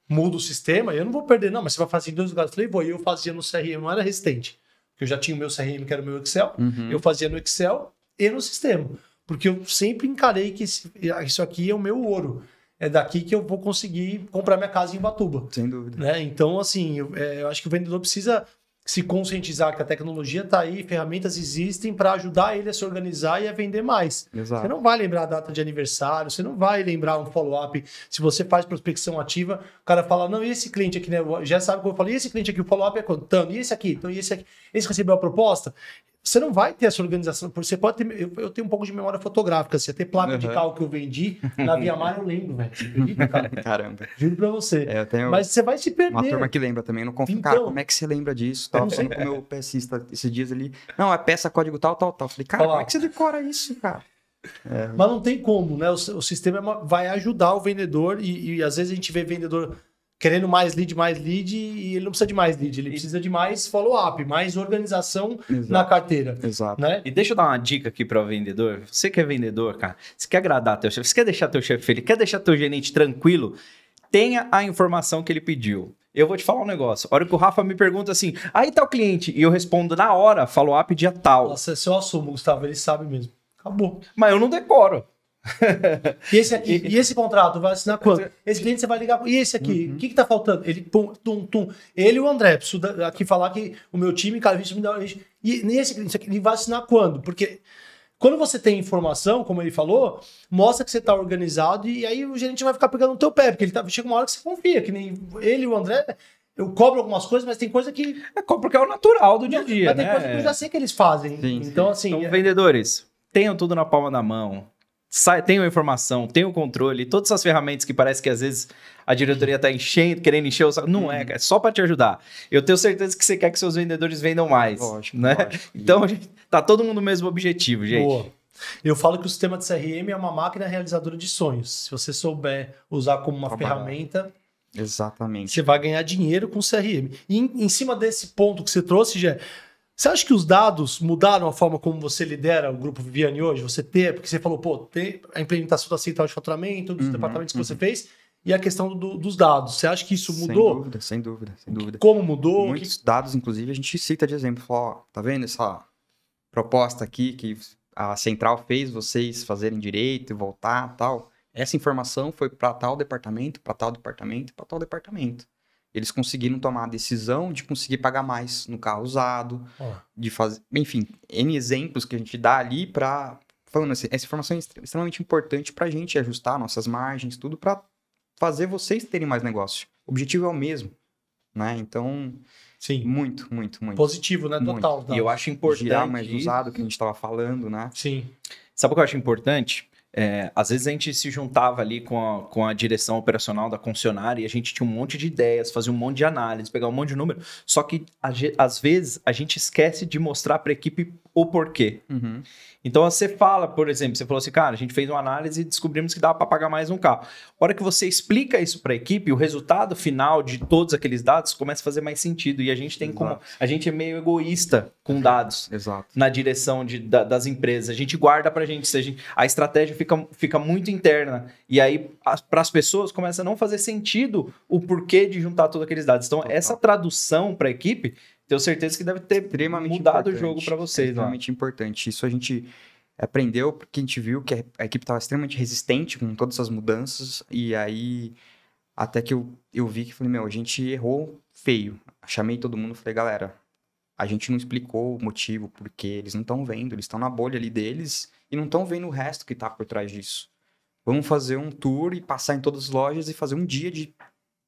muda o sistema, eu não vou perder, não, mas você vai fazer em 2 lugares. Eu falei, vou, e eu fazia no CRM, não era resistente. Porque eu já tinha o meu CRM, que era o meu Excel, eu fazia no Excel e no sistema. Porque eu sempre encarei que isso aqui é o meu ouro. É daqui que eu vou conseguir comprar minha casa em Ubatuba. Sem dúvida. Né? Então, assim, eu acho que o vendedor precisa se conscientizar que a tecnologia está aí, ferramentas existem para ajudar ele a se organizar e a vender mais. Exato. Você não vai lembrar a data de aniversário, você não vai lembrar um follow-up. Se você faz prospecção ativa, o cara fala, não, e esse cliente aqui, né? Já sabe como eu falei, e esse cliente aqui, o follow-up é quanto? E esse aqui? Então, e esse aqui? Esse recebeu a proposta? Você não vai ter essa organização. Você pode ter. Eu tenho um pouco de memória fotográfica. Você ter placa de carro que eu vendi na Via Mar, eu lembro, velho. Caramba. Juro pra você. Eu tenho mas você vai se perder. uma turma que lembra também. Eu não confio. Cara, como é que você lembra disso? Tava falando com o meu PSista esses dias ali. Não, é peça, código tal, tal, tal. Eu falei, cara, como é que você decora isso, cara? Mas não tem como, né? O sistema vai ajudar o vendedor e às vezes a gente vê vendedor querendo mais lead, e ele não precisa de mais lead, ele precisa de mais follow-up, mais organização na carteira. Exato. Né? E deixa eu dar uma dica aqui para o vendedor. Você que é vendedor, cara, você quer agradar teu chefe, você quer deixar teu chefe feliz, quer deixar teu gerente tranquilo, tenha a informação que ele pediu. Eu vou te falar um negócio. A hora que o Rafa me pergunta assim, aí tá o cliente, e eu respondo na hora, follow-up dia tal. Nossa, se eu assumo, Gustavo, ele sabe mesmo. Acabou. Mas eu não decoro. E esse aqui, e esse contrato vai assinar quando? Esse cliente você vai ligar. E esse aqui, o que tá faltando? Ele, ele e o André, preciso aqui falar que o meu time, cara, isso me dá. E nesse cliente aqui, ele vai assinar quando? Porque quando você tem informação, como ele falou, mostra que você tá organizado e aí o gerente vai ficar pegando no teu pé, porque ele chega uma hora que você confia, que nem ele e o André. Eu cobro algumas coisas, mas tem coisa que. Porque é o natural do dia a dia. Mas né? tem coisa que eu já sei que eles fazem. Então, assim. Então, vendedores, tenham tudo na palma da mão. Tenham informação, tenham controle, todas essas ferramentas que parece que às vezes a diretoria está querendo encher o saco. Não é, cara, é só para te ajudar. Eu tenho certeza que você quer que seus vendedores vendam mais. Lógico, né? Lógico. Então, tá todo mundo no mesmo objetivo, gente. Boa. Eu falo que o sistema de CRM é uma máquina realizadora de sonhos. Se você souber usar como uma ferramenta, exatamente, você vai ganhar dinheiro com o CRM. E em cima desse ponto que você trouxe, Gé, você acha que os dados mudaram a forma como você lidera o Grupo Viviane hoje? Porque você falou, tem a implementação da central de faturamento, dos departamentos que você fez, e a questão dos dados. Você acha que isso mudou? Sem dúvida. Como mudou? Muitos dados, inclusive, a gente cita de exemplo. Fala, tá vendo essa proposta aqui que a central fez vocês fazerem direito e voltar tal? Essa informação foi para tal departamento, para tal departamento, para tal departamento. Eles conseguiram tomar a decisão de conseguir pagar mais no carro usado, de fazer... Enfim, N exemplos que a gente dá ali para... Falando assim, essa informação é extremamente importante para a gente ajustar nossas margens, tudo para fazer vocês terem mais negócio. O objetivo é o mesmo, né? Então, sim, muito. Positivo, né? Total. E eu acho importante... Girar mais usado, que a gente estava falando, né? Sim. Sabe o que eu acho importante? Às vezes a gente se juntava ali com a direção operacional da concessionária e a gente tinha um monte de ideias, fazia um monte de análise, pegava um monte de número, só que às vezes a gente esquece de mostrar para a equipe o porquê. Uhum. Então você fala, por exemplo, você falou assim, cara, a gente fez uma análise e descobrimos que dava para pagar mais um carro. A hora que você explica isso para a equipe, o resultado final de todos aqueles dados começa a fazer mais sentido. E a gente tem a gente é meio egoísta com dados. Exato. Na direção das empresas. A gente guarda pra gente, a estratégia fica muito interna. E aí, para as pessoas, começa a não fazer sentido o porquê de juntar todos aqueles dados. Então, essa tradução para a equipe, tenho certeza que deve ter mudado o jogo para vocês. Extremamente importante. Isso a gente aprendeu porque a gente viu que a equipe estava extremamente resistente com todas essas mudanças. E aí, até que eu vi que falei, a gente errou feio. Chamei todo mundo e falei, galera, a gente não explicou o motivo, porque eles não estão vendo, eles estão na bolha ali deles e não estão vendo o resto que está por trás disso. Vamos fazer um tour e passar em todas as lojas e fazer um dia de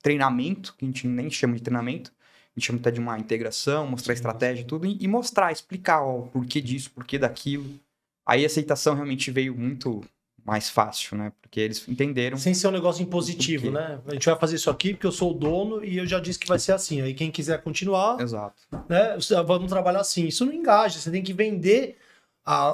treinamento, que a gente nem chama de treinamento, a gente chama até de uma integração, mostrar estratégia e tudo, e mostrar, explicar o porquê disso, porquê daquilo. Aí a aceitação realmente veio muito mais fácil, né? Porque eles entenderam. Sem ser um negócio impositivo, né? A gente vai fazer isso aqui porque eu sou o dono e eu já disse que vai ser assim. Aí quem quiser continuar, Exato. Né? Vamos trabalhar assim. Isso não engaja, você tem que vender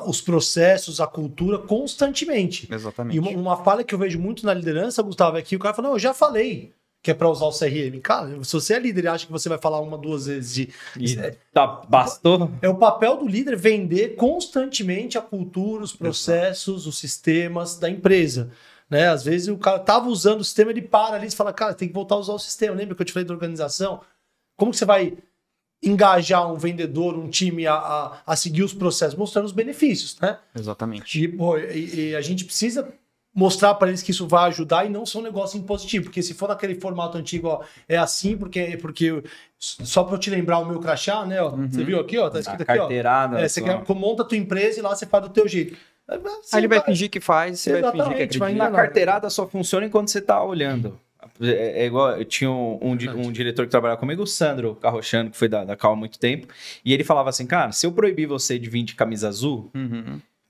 os processos, a cultura constantemente. Exatamente. E uma falha que eu vejo muito na liderança, Gustavo, é que o cara fala, não, eu já falei que é para usar o CRM. Cara, se você é líder e acha que você vai falar uma, duas vezes bastou? É o papel do líder vender constantemente a cultura, os processos, os sistemas da empresa. Né? Às vezes o cara estava usando o sistema, ele para ali e fala, cara, tem que voltar a usar o sistema. Lembra que eu te falei da organização? Como que você vai engajar um vendedor, um time a seguir os processos? Mostrando os benefícios, né? Exatamente. E a gente precisa mostrar para eles que isso vai ajudar e não ser um negócio impositivo, porque se for naquele formato antigo, ó, é assim, porque só para eu te lembrar o meu crachá, né? Ó, Você viu aqui, ó, tá escrito aqui, carteirada, ó. Você monta a tua empresa e lá você faz do teu jeito. Aí ele vai fingir que faz, você vai fingir que acredita. Na carteirada só funciona enquanto você tá olhando. É igual, eu tinha um diretor que trabalhava comigo, o Sandro Carrochano, que foi da Cal há muito tempo, e ele falava assim, cara, se eu proibir você de vir de camisa azul,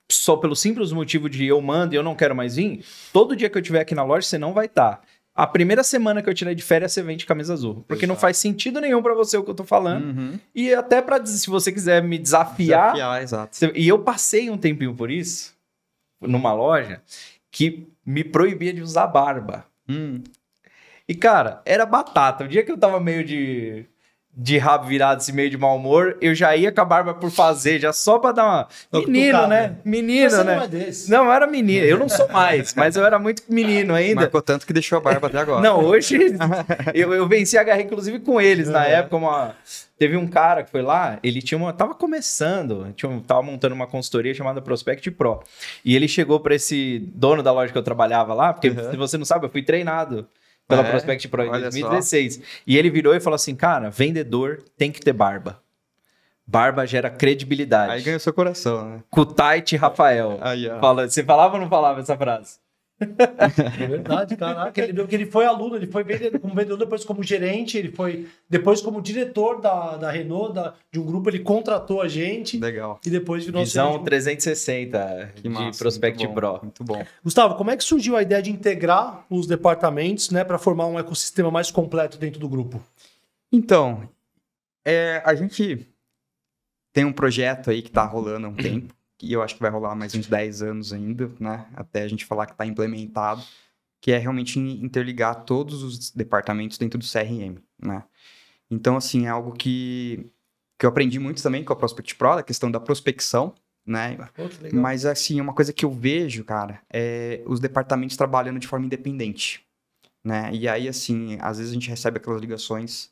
só pelo simples motivo de eu mando e eu não quero mais vir, todo dia que eu estiver aqui na loja, você não vai estar. A primeira semana que eu tirei de férias, você vem de camisa azul. Porque não faz sentido nenhum pra você o que eu tô falando. E até se você quiser me desafiar exato. E eu passei um tempinho por isso, numa loja, que me proibia de usar barba. E, cara, era batata. O dia que eu tava meio de rabo virado, assim, meio de mau humor, eu já ia com a barba por fazer, já só pra dar uma... Menino, né? Menino, né? Não é desse. Não, eu era menino. Eu não sou mais, mas eu era muito menino ainda. Marcou tanto que deixou a barba até agora. Não, hoje eu venci a guerra, inclusive, com eles. Na época, teve um cara que foi lá, ele tava começando, tava montando uma consultoria chamada Prospect Pro. E ele chegou pra esse dono da loja que eu trabalhava lá, porque se você não sabe, eu fui treinado pela Prospect Pro em 2016. Só. E ele virou e falou assim, cara, vendedor tem que ter barba. Barba gera credibilidade. Aí ganhou seu coração, né? Kutait Rafael. Aí, ó. Você falava ou não falava essa frase? É verdade, caraca. Ele foi aluno, ele foi como vendedor, depois como gerente, ele foi depois como diretor da Renault, de um grupo, ele contratou a gente. Legal. E depois virou Visão 360 de massa, Prospect Pro. Muito bom. Gustavo, como é que surgiu a ideia de integrar os departamentos, né, para formar um ecossistema mais completo dentro do grupo? Então, a gente tem um projeto aí que tá rolando há um tempo, que eu acho que vai rolar mais uns 10 anos ainda, né? Até a gente falar que está implementado, que é realmente interligar todos os departamentos dentro do CRM, né? Então, assim, é algo que eu aprendi muito também com a Prospect Pro, a questão da prospecção, né? Mas, assim, uma coisa que eu vejo, cara, é os departamentos trabalhando de forma independente, né? E aí, assim, às vezes a gente recebe aquelas ligações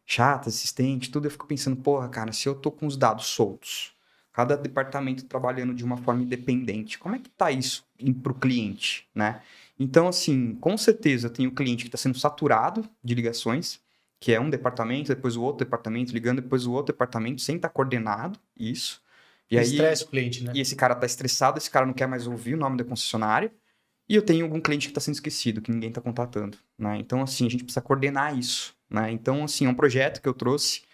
chatas, insistentes, tudo, eu fico pensando, porra, cara, se eu tô com os dados soltos, cada departamento trabalhando de uma forma independente, como é que tá isso para o cliente, né? Então, assim, com certeza eu tenho um cliente que está sendo saturado de ligações, que é um departamento, depois o outro departamento, ligando depois o outro departamento, sem estar coordenado, isso. E aí estressa o cliente, né? E esse cara tá estressado, esse cara não quer mais ouvir o nome da concessionária, e eu tenho algum cliente que está sendo esquecido, que ninguém está contatando, né? Então, assim, a gente precisa coordenar isso, né? Então, assim, é um projeto que eu trouxe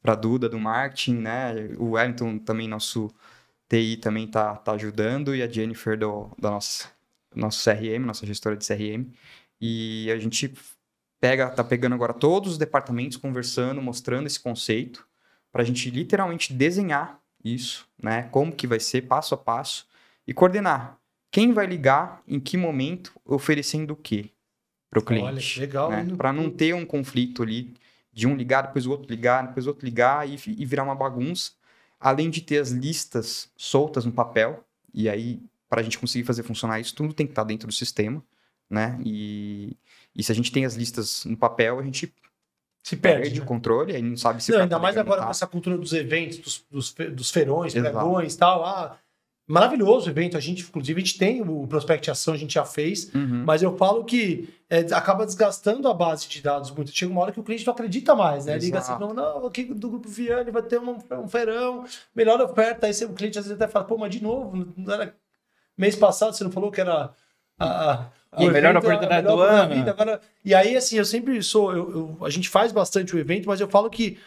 para a Duda do marketing, né? O Wellington também, nosso TI também tá ajudando, e a Jennifer da nosso CRM, nossa gestora de CRM. E a gente tá pegando agora todos os departamentos, conversando, mostrando esse conceito, para a gente literalmente desenhar isso, né? Como que vai ser, passo a passo, e coordenar. Quem vai ligar, em que momento, oferecendo o quê para o cliente. Olha, que legal. Né? Para não ter um conflito ali, de um ligar, depois o outro ligar, depois o outro ligar, e virar uma bagunça. Além de ter as listas soltas no papel, e aí, para a gente conseguir fazer funcionar isso, tudo tem que estar dentro do sistema, né? E se a gente tem as listas no papel, a gente se perde, o controle, aí não sabe se... Não, ainda mais agora com essa cultura dos eventos, dos feirões, pregões e tal. Maravilhoso o evento. A gente, inclusive, a gente tem o Prospect Ação, a gente já fez, mas eu falo que acaba desgastando a base de dados muito. Chega uma hora que o cliente não acredita mais, né? Liga assim, não, aqui do Grupo Vianney vai ter um feirão, melhor oferta. Aí o cliente às vezes até fala, pô, mas de novo, não era mês passado, você não falou que era a melhor oportunidade do ano. Agora, e aí, assim, eu sempre a gente faz bastante o evento, mas eu falo que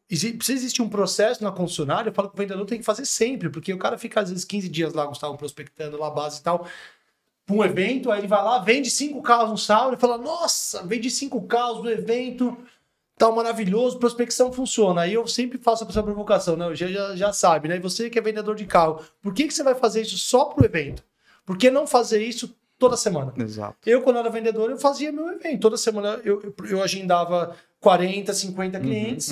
precisa existir um processo na concessionária. Eu falo que o vendedor tem que fazer sempre, porque o cara fica às vezes 15 dias lá, Gustavo, prospectando lá a base e tal, para um evento, aí ele vai lá, vende 5 carros no sábado e fala, nossa, vendi 5 carros no evento, tá maravilhoso, prospecção funciona. Aí eu sempre faço essa provocação, né? Já sabe, né? E você que é vendedor de carro, por que você vai fazer isso só pro evento? Por que não fazer isso toda semana? Exato. Eu, quando era vendedor, eu fazia meu evento. Toda semana eu agendava 40, 50 clientes,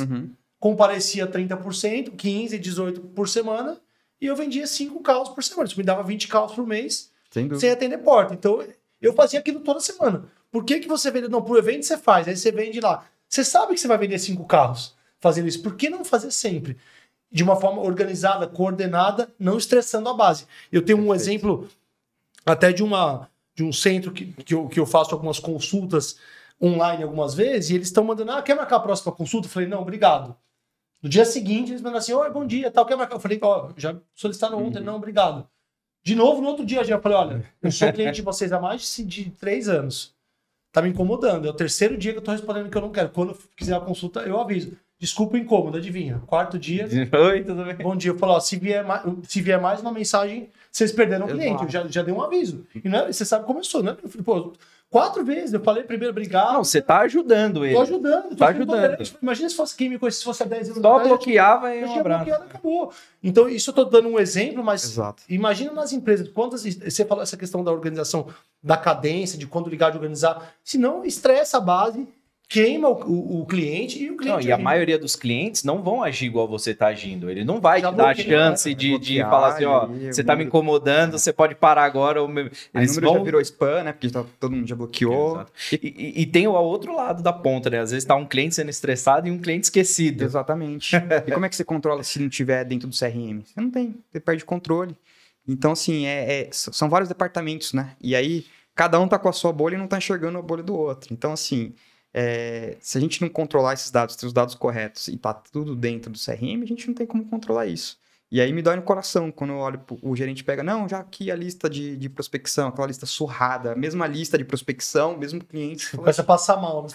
comparecia 30%, 15, 18 por semana, e eu vendia 5 carros por semana. Isso me dava 20 carros por mês, sem atender porta. Então, eu fazia aquilo toda semana. Por que você vende? Não, pro evento você faz, aí você vende lá. Você sabe que você vai vender 5 carros fazendo isso. Por que não fazer sempre? De uma forma organizada, coordenada, não estressando a base. Eu tenho um exemplo até de um centro que eu faço algumas consultas online algumas vezes, e eles estão mandando, quer marcar a próxima consulta? Eu falei, não, obrigado. No dia seguinte, eles mandam assim, oi, bom dia, tal, quer marcar? Eu falei, já solicitaram ontem, não, obrigado. De novo, no outro dia, eu falei, olha, eu sou cliente de vocês há mais de 3 anos. Tá me incomodando. É o 3º dia que eu tô respondendo que eu não quero. Quando eu quiser a consulta, eu aviso. Desculpa o incômodo, adivinha? 4º dia. Oi, tudo bem? Bom dia. Eu falo, se vier mais uma mensagem, vocês perderam o cliente. Eu já dei um aviso. E não você sabe como eu sou, né? Eu falei, pô, 4 vezes. Eu falei primeiro, obrigado. Não, você tá ajudando ele. Tô ajudando. Tá ajudando. Imagina se fosse quem me conhece, se fosse há 10 anos atrás. Só bloqueava e um abraço. Bloqueado, acabou. Então, isso eu tô dando um exemplo, mas Exato. Imagina nas empresas, quantas você falou essa questão da organização, da cadência, de quando ligar, de organizar. Se não, estressa a base, queima o cliente e o cliente... Não, e a maioria dos clientes não vão agir igual você está agindo. Ele não vai te dar a chance de falar assim, você está me incomodando, você pode parar agora. O número já virou spam, né? Porque todo mundo já bloqueou. Exato. E tem o outro lado da ponta, né? Às vezes está um cliente sendo estressado e um cliente esquecido. Exatamente. E como é que você controla se não tiver dentro do CRM? Você não tem, você perde controle. Então, assim, são vários departamentos, né? E aí, cada um tá com a sua bolha e não tá enxergando a bolha do outro. Então, assim... se a gente não controlar esses dados, ter os dados corretos e tá tudo dentro do CRM, a gente não tem como controlar isso. E aí me dói no coração quando eu olho, o gerente pega, não, já aqui a lista de prospecção, aquela lista surrada, a mesma lista de prospecção, mesmo cliente. Começa a passar mal.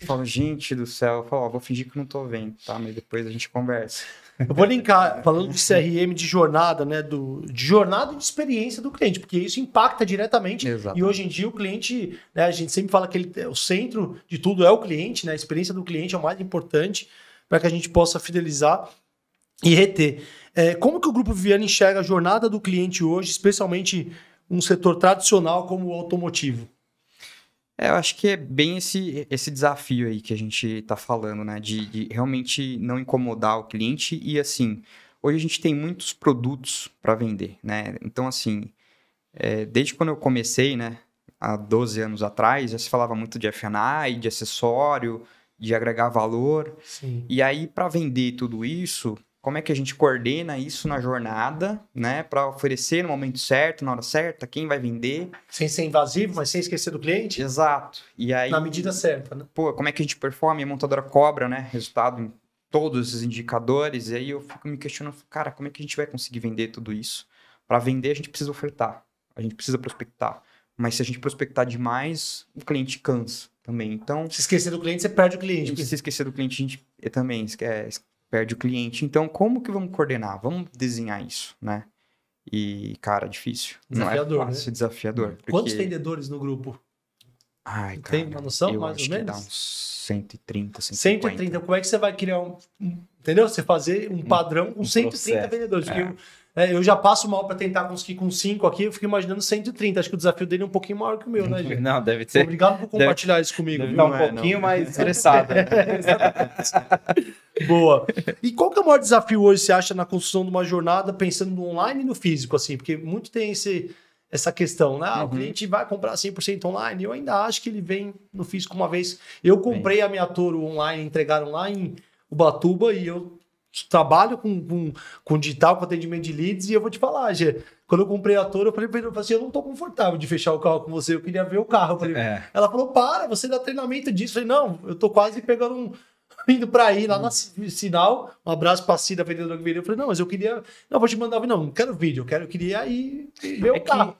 Falo, gente do céu, vou fingir que não tô vendo, tá? Mas depois a gente conversa. Eu vou linkar, falando de CRM, de jornada, né? De jornada e de experiência do cliente, porque isso impacta diretamente. Exato. E hoje em dia o cliente, né, a gente sempre fala que o centro de tudo é o cliente, né? A experiência do cliente é o mais importante para que a gente possa fidelizar e reter. Como que o Grupo Vianney enxerga a jornada do cliente hoje, especialmente um setor tradicional como o automotivo? Eu acho que é bem esse desafio aí que a gente está falando, né? De realmente não incomodar o cliente. E assim, hoje a gente tem muitos produtos para vender, né? Então, assim, desde quando eu comecei, né? Há 12 anos atrás, já se falava muito de F&I, de acessório, de agregar valor. Sim. E aí, para vender tudo isso, como é que a gente coordena isso na jornada, né? Para oferecer no momento certo, na hora certa, quem vai vender. Sem ser invasivo, mas sem esquecer do cliente. Exato. E aí, na medida certa, né? Pô, como é que a gente performa? E a montadora cobra, né? Resultado em todos esses indicadores. E aí eu fico me questionando, cara, como é que a gente vai conseguir vender tudo isso? Para vender, a gente precisa ofertar. A gente precisa prospectar. Mas se a gente prospectar demais, o cliente cansa também. Então, se esquecer do cliente, você perde o cliente. Se esquecer do cliente, a gente também perde o cliente. Então, como que vamos coordenar? Vamos desenhar isso, né? E, cara, difícil. Desafiador, não é fácil, né? desafiador. Quantos vendedores no grupo? Ai, cara, tem uma noção, eu mais acho ou que menos? dá uns 130, 150. 130. Como é que você vai criar entendeu? Você fazer um padrão com 130 processo. vendedores. Porque eu já passo mal para tentar conseguir com 5 aqui, eu fico imaginando 130. Acho que o desafio dele é um pouquinho maior que o meu, né, gente? Não, deve ser. Obrigado por compartilhar isso comigo. Deve Viu? estar um pouquinho mais estressado. Boa. E qual que é o maior desafio hoje, você acha, na construção de uma jornada, pensando no online e no físico, assim? Porque muito tem essa questão, né? O cliente vai comprar 100% online. Eu ainda acho que ele vem no físico uma vez. Eu comprei a minha Toro online, entregaram lá em Ubatuba e eu trabalho com digital, com atendimento de leads, e eu vou te falar, Gê, quando eu comprei a Toro, eu falei pra ele assim, eu não tô confortável de fechar o carro com você, eu queria ver o carro. Eu falei, ela falou, você dá treinamento disso. Eu falei, não, eu tô quase pegando indo pra aí, lá na Sinal, um abraço pra Cida, vendedora que veio. Eu falei, não, mas eu queria, não, vou te mandar, não quero vídeo, eu queria ir ver o carro.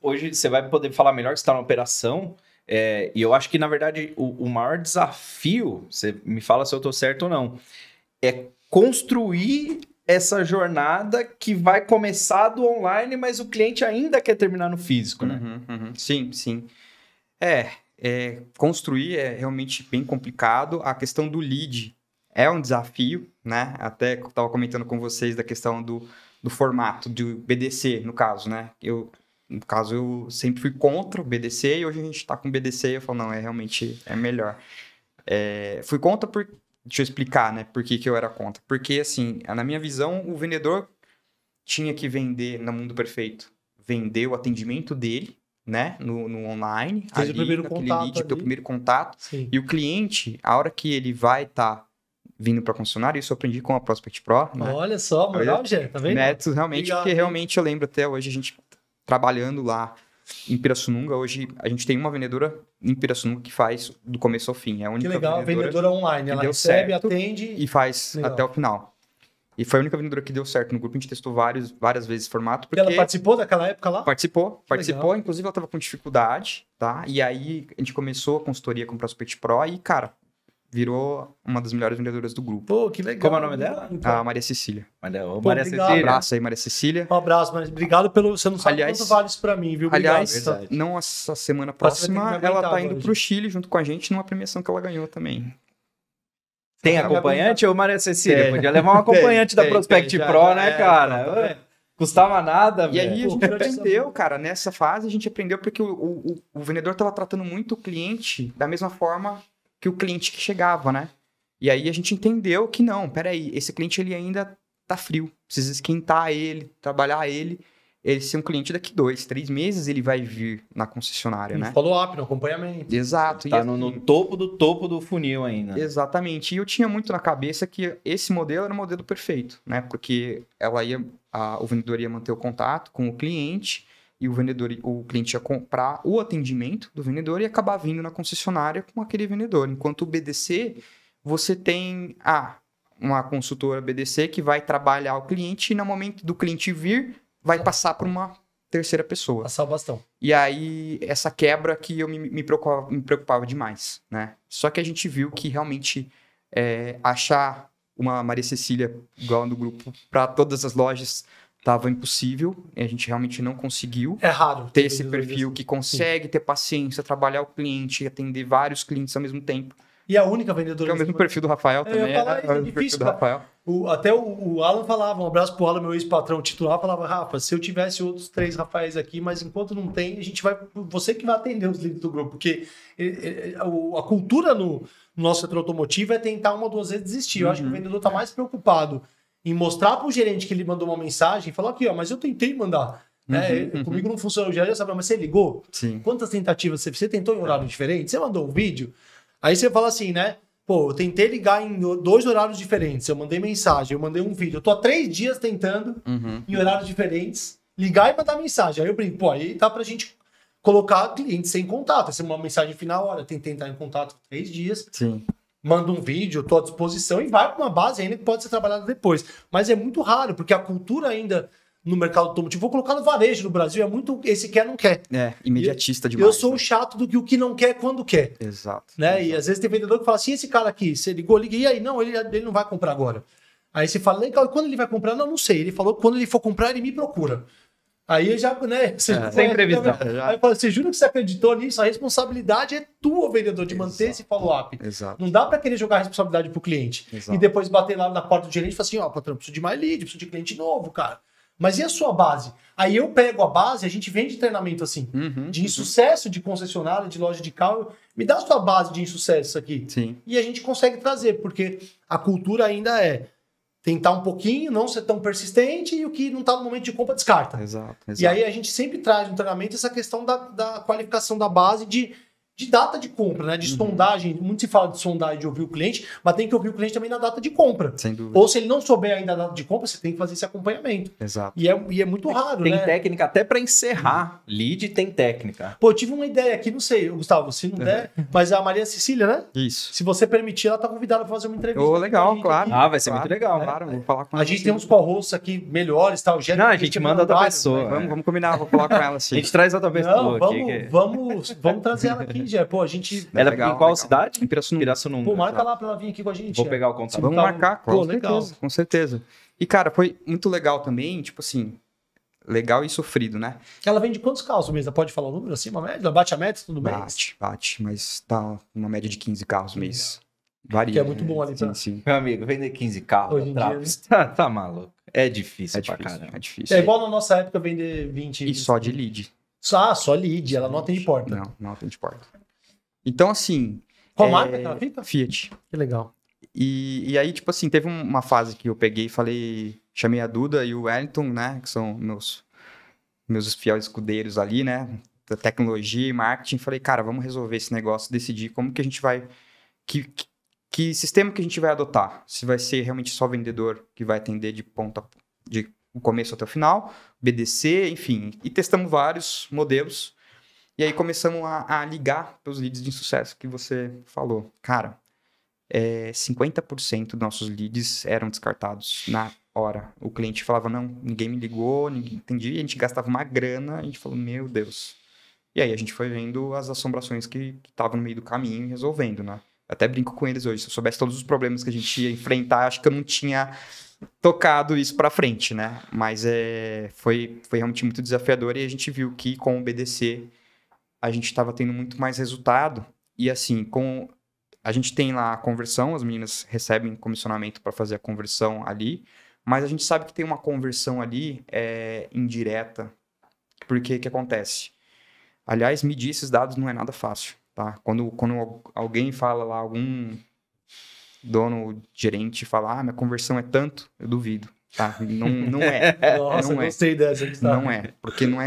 Hoje você vai poder falar melhor que você tá na operação, e eu acho que, na verdade, o maior desafio, você me fala se eu tô certo ou não, é construir essa jornada que vai começar do online, mas o cliente ainda quer terminar no físico, né? Sim, sim. Construir é realmente bem complicado. A questão do lead é um desafio, né? Até eu estava comentando com vocês da questão do formato, do BDC, no caso, né? No caso, eu sempre fui contra o BDC e hoje a gente está com o BDC e eu falo, não, realmente é melhor. Fui contra Deixa eu explicar, né? Por que eu era contra. Porque, assim, na minha visão, o vendedor tinha que vender no mundo perfeito. Vender o atendimento dele, né? No online. Fez o primeiro contato. Lead, o primeiro contato. Sim. E o cliente, a hora que ele vai estar vindo para concessionária, isso eu aprendi com a Prospect Pro. Né? Olha só, moral, Gê, tá vendo? Métodos, realmente, Obrigado, porque realmente eu lembro até hoje, a gente trabalhando lá em Pirassununga, hoje a gente tem uma vendedora em Pirassununga que faz do começo ao fim. É a única que legal, vendedora online. Ela recebe, atende e faz até o final. E foi a única vendedora que deu certo no grupo. A gente testou várias vezes o formato. Porque ela participou daquela época lá? Participou. Inclusive, ela estava com dificuldade, tá? E aí, a gente começou a consultoria com o Prospect Pro e, cara, virou uma das melhores vendedoras do grupo. Pô, que legal. Como é o nome dela? A Maria Cecília. Maria Cecília. Um abraço aí, Maria Cecília. Um abraço, mas obrigado pelo... Você não sabe quanto vale isso pra mim, viu? Obrigado. Aliás, não essa semana próxima, ela tá indo pro Chile junto com a gente numa premiação que ela ganhou também. Tem acompanhante ou Maria Cecília? Podia levar um acompanhante da Prospect Pro, né, cara? Custava nada, velho. E aí a gente aprendeu, cara, nessa fase a gente aprendeu porque o vendedor tava tratando muito o cliente da mesma forma que o cliente que chegava, né? E aí a gente entendeu que não, peraí, esse cliente ele ainda tá frio, precisa esquentar ele, trabalhar ele ser um cliente daqui 2, 3 meses ele vai vir na concessionária, né? Follow-up, no acompanhamento. Exato. Tá no topo do funil ainda. Exatamente. E eu tinha muito na cabeça que esse modelo era o modelo perfeito, né? Porque o vendedor ia manter o contato com o cliente e o cliente ia comprar o atendimento do vendedor e acabar vindo na concessionária com aquele vendedor. Enquanto o BDC, você tem uma consultora BDC que vai trabalhar o cliente e no momento do cliente vir, vai passar para uma terceira pessoa. Passar o bastão. E aí, essa quebra que eu me preocupava demais, né? Só que a gente viu que realmente achar uma Maria Cecília igual no grupo para todas as lojas estava impossível. A gente realmente não conseguiu. É raro. Ter esse perfil que consegue ter paciência, trabalhar o cliente, atender vários clientes ao mesmo tempo. E a única vendedora... Que é o mesmo perfil do Rafael também. É difícil, do Rafael. Até o Alan falava, um abraço pro Alan, meu ex-patrão titular, falava, Rafa, se eu tivesse outros 3 Rafaéis aqui, mas enquanto não tem, a gente vai... Você que vai atender os líderes do grupo, porque a cultura no nosso setor automotivo é tentar 1 ou 2 vezes desistir. Eu acho que o vendedor tá mais preocupado em mostrar pro gerente que ele mandou uma mensagem e falar aqui, mas eu tentei mandar. Comigo não funcionou, já sabe, mas você ligou? Sim. Quantas tentativas você tentou em horário diferente? Você mandou um vídeo? Aí você fala assim, né? Pô, eu tentei ligar em 2 horários diferentes, eu mandei mensagem, eu mandei um vídeo. Eu tô há 3 dias tentando, em horários diferentes, ligar e mandar mensagem. Aí eu brinco, pô, aí tá pra gente colocar cliente sem contato. Essa é uma mensagem final, olha, tentei entrar em contato 3 dias. Sim. Manda um vídeo, eu tô à disposição e vai pra uma base ainda que pode ser trabalhada depois. Mas é muito raro, porque a cultura ainda no mercado automotivo. Vou colocar no varejo no Brasil, é muito esse quer, não quer. Imediatista demais. Eu sou o chato do que o que não quer quando quer. Exato. Né? Exato. E às vezes tem vendedor que fala assim, esse cara aqui, você ligou, liga, e aí? Não, ele não vai comprar agora. Aí você fala, legal, e quando ele vai comprar? Não sei. Ele falou que quando ele for comprar, ele me procura. Aí já, né? Sem previsão. Aí eu falo, você jura que você acreditou nisso? A responsabilidade é tua, vendedor, de manter esse follow-up. Exato. Não dá para querer jogar a responsabilidade pro cliente. Exato. E depois bater lá na porta do gerente e falar assim, ó, patrão, preciso de mais lead, preciso de cliente novo, cara. Mas e a sua base? Aí eu pego a base, a gente vende treinamento assim, de insucesso de concessionária, de loja de carro. Me dá a sua base de insucesso aqui. Sim. E a gente consegue trazer, porque a cultura ainda é tentar um pouquinho, não ser tão persistente e o que não está no momento de compra descarta. Exato. E aí a gente sempre traz no treinamento essa questão da qualificação da base de data de compra, né? De sondagem. Muito se fala de sondagem, de ouvir o cliente, mas tem que ouvir o cliente também na data de compra. Sem dúvida. Ou se ele não souber ainda a data de compra, você tem que fazer esse acompanhamento. Exato. E é muito raro, Tem né? técnica até para encerrar. Lead tem técnica. Pô, eu tive uma ideia aqui, não sei, Gustavo, se não der, mas a Maria Cecília, né? Isso. Se você permitir, ela tá convidada para fazer uma entrevista. Ô, com a legal, gente claro. aqui. Vai ser muito legal. Claro, vou falar com ela. A gente tem uns co-hosts aqui melhores, tá? O Jéssica, Não, a gente manda outra pessoa. Vamos combinar, vou falar com ela A assim. gente traz outra pessoa Não, aqui. vamos trazer ela aqui, Jé. Pô, a gente... Ela Legal, em qual legal. cidade? Em Pirassununga. Pirassununga. Pô, marca lá pra ela vir aqui com a gente. Vou Jé. pegar o contato. Vamos Tá, marcar, pô, com legal. certeza, com certeza. E, cara, foi muito legal também, tipo assim, legal e sofrido, né? Ela vende quantos carros por mês? Ela pode falar o número assim, uma média? Bate a meta tudo bem? Bate, mas tá uma média de 15 carros mês. Varia. Que é muito bom ali pra- Sim. Meu amigo, vender 15 carros Hoje em da dia, Traps, tá maluco. É difícil pra caramba. É difícil. É igual na nossa época vender 20. E só de lead. Só lead, ela não atende porta. Não atende porta. Então, assim... Qual marca que ela fica? Fiat. Que legal. E aí, tipo assim, teve uma fase que eu peguei e falei... Chamei a Duda e o Wellington, né? Que são meus fiéis escudeiros ali, né? Da tecnologia e marketing. Falei, cara, vamos resolver esse negócio, decidir como que a gente vai... Que sistema que a gente vai adotar? Se vai ser realmente só vendedor que vai atender de o começo até o final, BDC, enfim. E testamos vários modelos. E aí começamos a ligar para os leads de insucesso que você falou. Cara, 50% dos nossos leads eram descartados na hora. O cliente falava, não, ninguém me ligou, ninguém entendi. A gente gastava uma grana, a gente falou, meu Deus. E aí a gente foi vendo as assombrações que estavam no meio do caminho e resolvendo, né? Eu até brinco com eles hoje. Se eu soubesse todos os problemas que a gente ia enfrentar, acho que eu não tinha tocado isso para frente, né? Mas foi realmente muito desafiador e a gente viu que com o BDC a gente estava tendo muito mais resultado. E assim, a gente tem lá a conversão, as meninas recebem comissionamento para fazer a conversão ali, mas a gente sabe que tem uma conversão ali indireta. Porque o que acontece? Aliás, medir esses dados não é nada fácil, tá? Quando alguém fala lá, algum dono, gerente fala, minha conversão é tanto, eu duvido, tá? Não é. Nossa, não gostei dessa. Não é, porque não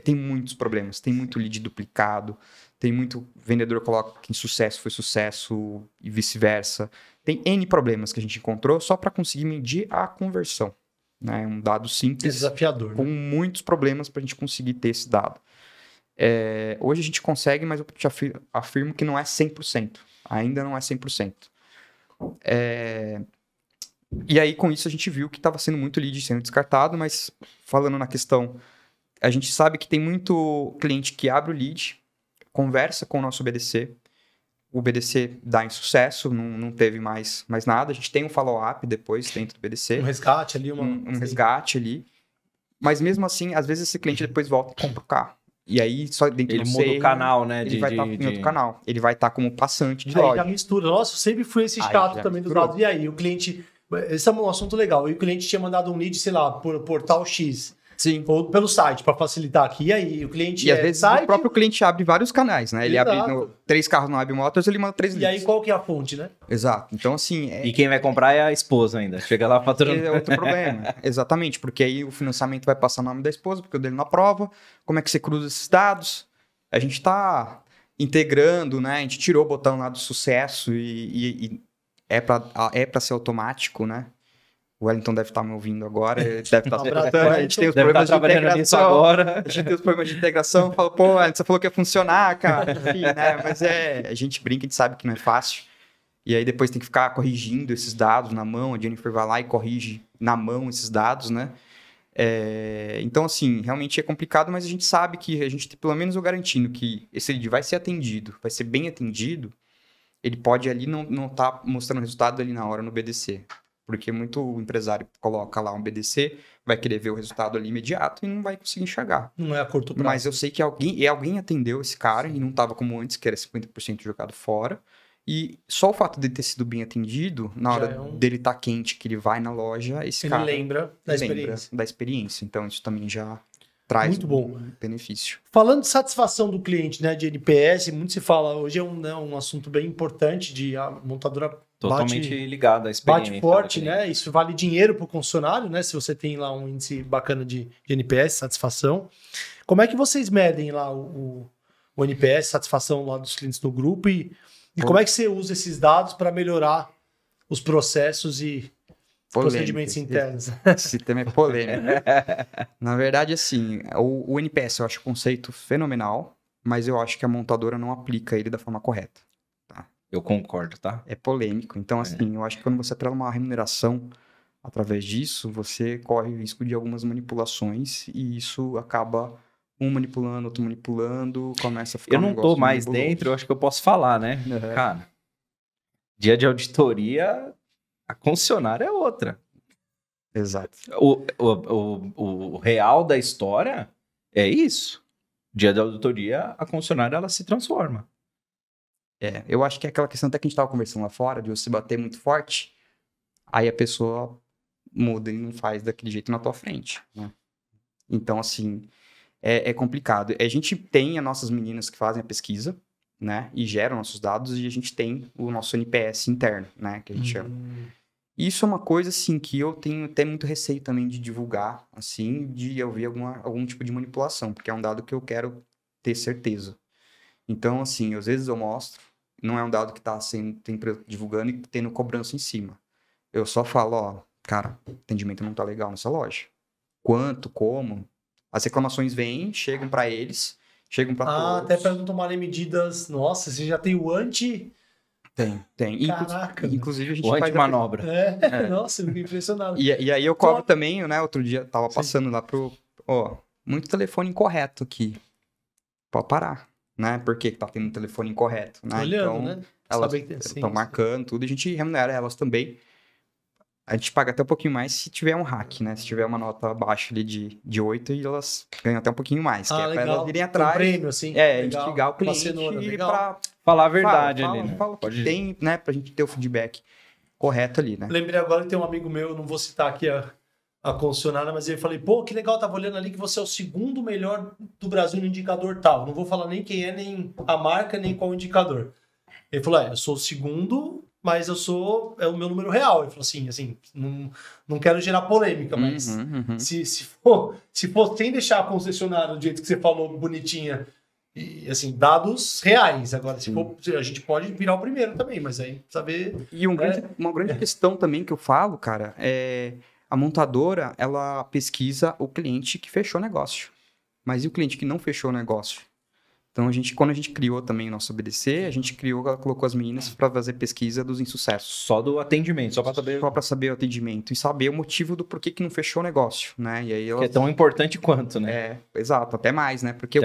tem muitos problemas, tem muito lead duplicado, tem muito vendedor que coloca que insucesso foi sucesso e vice-versa. Tem N problemas que a gente encontrou só para conseguir medir a conversão, né? Um dado simples, Desafiador. com muitos problemas para a gente conseguir ter esse dado. Hoje a gente consegue, mas eu te afirmo que não é 100%. Ainda não é 100%. E aí, com isso, a gente viu que estava sendo muito lead sendo descartado, mas falando na questão, a gente sabe que tem muito cliente que abre o lead, conversa com o nosso BDC, o BDC dá insucesso, não teve mais nada, a gente tem um follow-up depois dentro do BDC. Um resgate ali, um resgate ali, mas mesmo assim, às vezes esse cliente depois volta e compra o carro. E aí, só dentro Ele do muda o canal, né? Ele vai estar em outro canal. Ele vai estar como passante de aí loja. já mistura. Nossa, eu sempre fui esse Aí chato já também dos misturou. dados. E aí, o cliente... Esse é um assunto legal. E o cliente tinha mandado um lead, sei lá, por portal X. Sim. Ou pelo site, para facilitar aqui. E aí, o cliente E às vezes site... o próprio cliente abre vários canais, né? Ele Exato. abre 3 carros no Web Motors, ele manda 3 E leads. aí, qual que é a fonte, né? Exato. Então, assim... E quem vai comprar é a esposa ainda. Chega lá faturando. É outro problema. Exatamente, porque aí o financiamento vai passar no nome da esposa, porque o dele não aprova. Como é que você cruza esses dados? A gente está integrando, né? A gente tirou o botão lá do sucesso e é para ser automático, né? O Wellington deve estar me ouvindo agora, ele deve estar Wellington. a gente tem os Deve problemas estar de trabalhando nisso integração. agora. A gente tem os problemas de integração, fala, pô, Wellington, você falou que ia funcionar, cara. Enfim, né? Mas a gente brinca, a gente sabe que não é fácil. E aí depois tem que ficar corrigindo esses dados na mão, a Jennifer vai lá e corrige na mão esses dados, né? Então, assim, realmente é complicado, mas a gente sabe que a gente, pelo menos eu garantindo que esse lead vai ser atendido, vai ser bem atendido, ele pode ali não tá mostrando resultado ali na hora no BDC. Porque muito empresário coloca lá um BDC, vai querer ver o resultado ali imediato e não vai conseguir enxergar. Não é a curto prazo. Mas eu sei que alguém atendeu esse cara e não estava como antes, que era 50% jogado fora. E só o fato de ter sido bem atendido, na hora dele estar quente, que ele vai na loja, esse cara lembra da experiência. Então isso também já traz muito bom benefício. Falando de satisfação do cliente, né, de NPS, muito se fala, hoje é um assunto bem importante de a montadora totalmente ligado à experiência. Bate forte, né? Isso vale dinheiro para o concessionário, né? Se você tem lá um índice bacana de NPS, satisfação. Como é que vocês medem lá o NPS, satisfação lá dos clientes do grupo e como é que você usa esses dados para melhorar os processos e procedimentos internos? Esse tema é polêmico. Na verdade, assim, o NPS eu acho um conceito fenomenal, mas eu acho que a montadora não aplica ele da forma correta. Tá? Eu concordo, tá? É polêmico. Então, assim, eu acho que quando você atrela uma remuneração através disso, você corre o risco de algumas manipulações e isso acaba um manipulando, outro manipulando, começa a ficar Eu não tô mais dentro, eu acho que eu posso falar, né? Uhum. Cara, dia de auditoria, a concessionária é outra. Exato. O real da história é isso. Dia de auditoria, a concessionária, ela se transforma. Eu acho que é aquela questão até que a gente estava conversando lá fora, de você bater muito forte, aí a pessoa muda e não faz daquele jeito na tua frente, né? Então, assim, é complicado. A gente tem as nossas meninas que fazem a pesquisa, né? E geram nossos dados, e a gente tem o nosso NPS interno, né? Que a gente chama. Isso é uma coisa, assim, que eu tenho até muito receio também de divulgar, assim, de eu ver algum tipo de manipulação, porque é um dado que eu quero ter certeza. Então, assim, às vezes eu mostro, não é um dado que está sendo divulgando e tendo cobrança em cima. Eu só falo, ó, cara, o atendimento não tá legal nessa loja. Quanto, como? As reclamações vêm, chegam para eles, chegam para todos. Até para não tomarem medidas. Nossa, você já tem o anti... Tem. Caraca. Inclusive a gente o anti-manobra. Nossa, eu fiquei impressionado. E aí eu cobro também, né? Outro dia tava passando lá muito telefone incorreto aqui. Pode parar, né? Por que tá tendo um telefone incorreto, né? Olhando, então, né? elas estão marcando tudo, a gente remunera elas também. A gente paga até um pouquinho mais se tiver um hack, né? Se tiver uma nota abaixo ali de 8, e elas ganham até um pouquinho mais. Que é pra elas irem atrás. Um prêmio, assim. Instigar o cliente pra falar a verdade ali, né? Fala o que tem, né? Pra gente ter o feedback correto ali, né? Lembrei agora que tem um amigo meu, não vou citar aqui a concessionária, mas ele falei, pô, que legal, tava olhando ali que você é o segundo melhor do Brasil no indicador tal. Não vou falar nem quem é, nem a marca, nem qual o indicador. Ele falou, eu sou o segundo, mas é o meu número real. Ele falou assim, não quero gerar polêmica, mas se for sem deixar a concessionária do jeito que você falou, bonitinha, e assim, dados reais. Agora, se for, a gente pode virar o primeiro também, mas aí saber... E uma grande questão também que eu falo, cara, a montadora, ela pesquisa o cliente que fechou o negócio. Mas e o cliente que não fechou o negócio? Então, quando a gente criou também o nosso BDC, ela colocou as meninas para fazer pesquisa dos insucessos. Só do atendimento, só para saber... Só para saber o atendimento e saber o motivo do porquê que não fechou o negócio, né? E aí que é tão importante quanto, né? Exato, até mais, né? Porque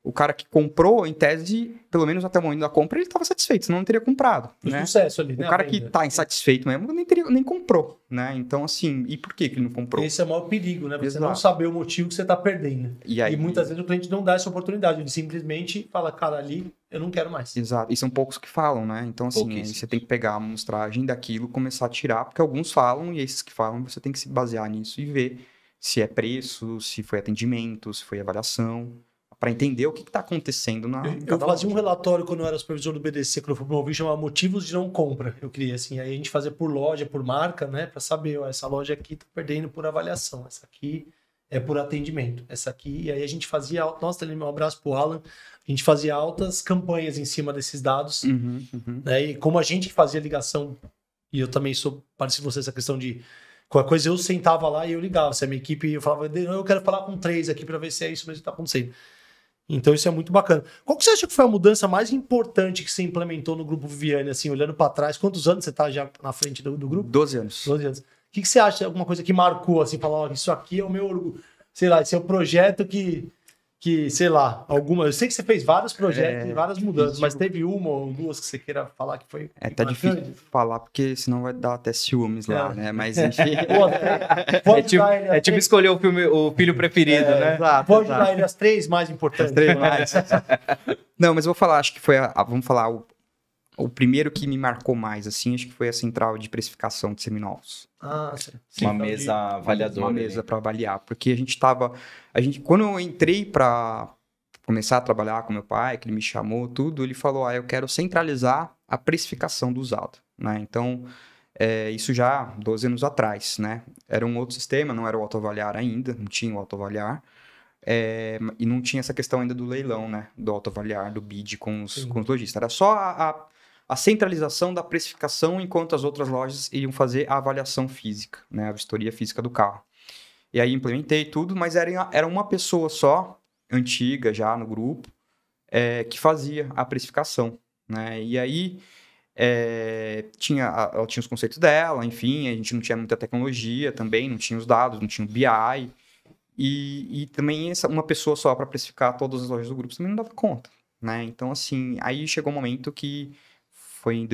o cara que comprou, em tese, pelo menos até o momento da compra, ele estava satisfeito, senão não teria comprado. Né? Sucesso ali, né? O cara que está insatisfeito mesmo nem comprou, né? Então, assim, e por que ele não comprou? Esse é o maior perigo, né? Você não saber o motivo que você está perdendo. E muitas vezes o cliente não dá essa oportunidade, ele simplesmente fala, cara, ali eu não quero mais. Exato, e são poucos que falam, né? Então, assim, você tem que pegar a amostragem daquilo, começar a tirar, porque alguns falam, e esses que falam, você tem que se basear nisso e ver se é preço, se foi atendimento, se foi avaliação, para entender o que está acontecendo na Eu fazia um relatório quando eu era supervisor do BDC, quando eu fui promovido, chamava Motivos de Não Compra. Eu queria, assim, aí a gente fazia por loja, por marca, né? Para saber, essa loja aqui tá perdendo por avaliação, essa aqui é por atendimento, essa aqui... E aí a gente fazia... Nossa, um abraço pro Alan. A gente fazia altas campanhas em cima desses dados. Né? E como a gente fazia ligação, e eu também sou parecido com você, essa questão de... Qualquer coisa eu sentava lá e eu ligava. Se a minha equipe, eu falava, eu quero falar com 3 aqui para ver se é isso mesmo que tá acontecendo. Então isso é muito bacana. Qual que você acha que foi a mudança mais importante que você implementou no Grupo Viviane, assim, olhando para trás? Quantos anos você está já na frente do grupo? 12 anos. 12 anos. que você acha, alguma coisa que marcou, assim, falar, ó, isso aqui é o meu orgulho, sei lá, esse é o projeto que sei lá, eu sei que você fez vários projetos e várias mudanças, mas teve uma ou duas que você queira falar que foi tá difícil falar, porque senão vai dar até ciúmes lá, né? Mas enfim... é tipo escolher o filho preferido, né? Exato, pode dar ele as 3 mais importantes. As 3 mais. Não, mas eu vou falar, acho que foi, vamos falar, o primeiro que me marcou mais, assim, acho que foi a central de precificação de seminovos. Sim. Uma mesa avaliadora. Uma mesa para avaliar, porque quando eu entrei para começar a trabalhar com meu pai, que ele me chamou, tudo, ele falou, eu quero centralizar a precificação do usado, né? Então, isso já 12 anos atrás, né? Era um outro sistema, não era o autoavaliar ainda, não tinha o autoavaliar, e não tinha essa questão ainda do leilão, né? Do autoavaliar, do bid com os lojistas. Era só a centralização da precificação, enquanto as outras lojas iriam fazer a avaliação física, né? A vistoria física do carro. E aí implementei tudo, mas era uma pessoa só, antiga já no grupo, que fazia a precificação, né? E aí ela tinha os conceitos dela, enfim, a gente não tinha muita tecnologia também, não tinha os dados, não tinha o BI, e também uma pessoa só para precificar todas as lojas do grupo também não dava conta, né? Então, assim, aí chegou um momento que foi em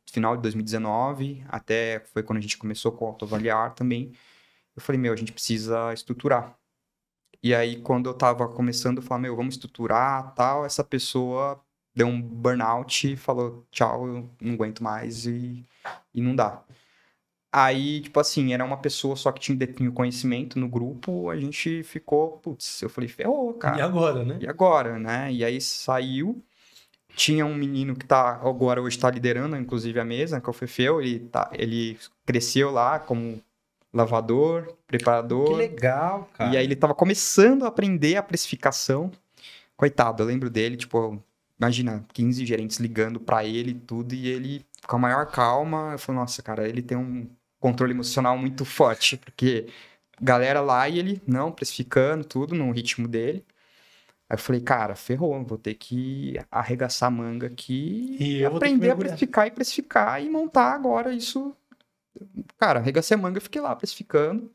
final de 2019, até foi quando a gente começou com o autoavaliar também. Eu falei, a gente precisa estruturar. E aí, quando eu tava começando, eu falei, vamos estruturar, tal, essa pessoa deu um burnout e falou, tchau, eu não aguento mais e não dá. Aí, tipo assim, era uma pessoa só que tinha conhecimento no grupo, a gente ficou, eu falei, ferrou, cara. E agora, né? E agora, né? E aí saiu. Tinha um menino que agora hoje está liderando, inclusive, a mesa, que é o Fefeu. Ele cresceu lá como lavador, preparador. Que legal, cara. E aí ele estava começando a aprender a precificação. Coitado, eu lembro dele, tipo, imagina, 15 gerentes ligando para ele e tudo, e ele com a maior calma. Eu falei, nossa, cara, ele tem um controle emocional muito forte, porque galera lá e ele, não, precificando tudo no ritmo dele. Aí eu falei, cara, ferrou, vou ter que arregaçar a manga aqui e aprender a precificar e montar agora isso. Cara, arregacei a manga e fiquei lá precificando.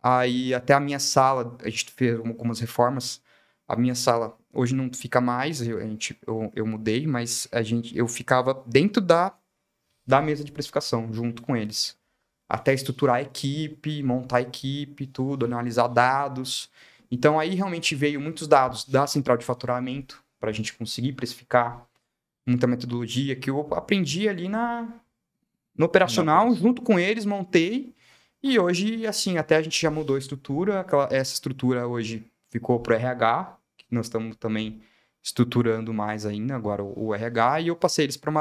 Aí até a minha sala, a gente fez algumas reformas. A minha sala hoje não fica mais, eu mudei, mas eu ficava dentro da mesa de precificação, junto com eles. Até estruturar a equipe, montar a equipe, tudo, analisar dados. Então, aí realmente veio muitos dados da central de faturamento para a gente conseguir precificar, muita metodologia que eu aprendi ali no operacional, junto com eles, montei. E hoje, assim, até a gente já mudou a estrutura. Essa estrutura hoje ficou para o RH, que nós estamos também estruturando mais ainda, agora o RH. E eu passei eles para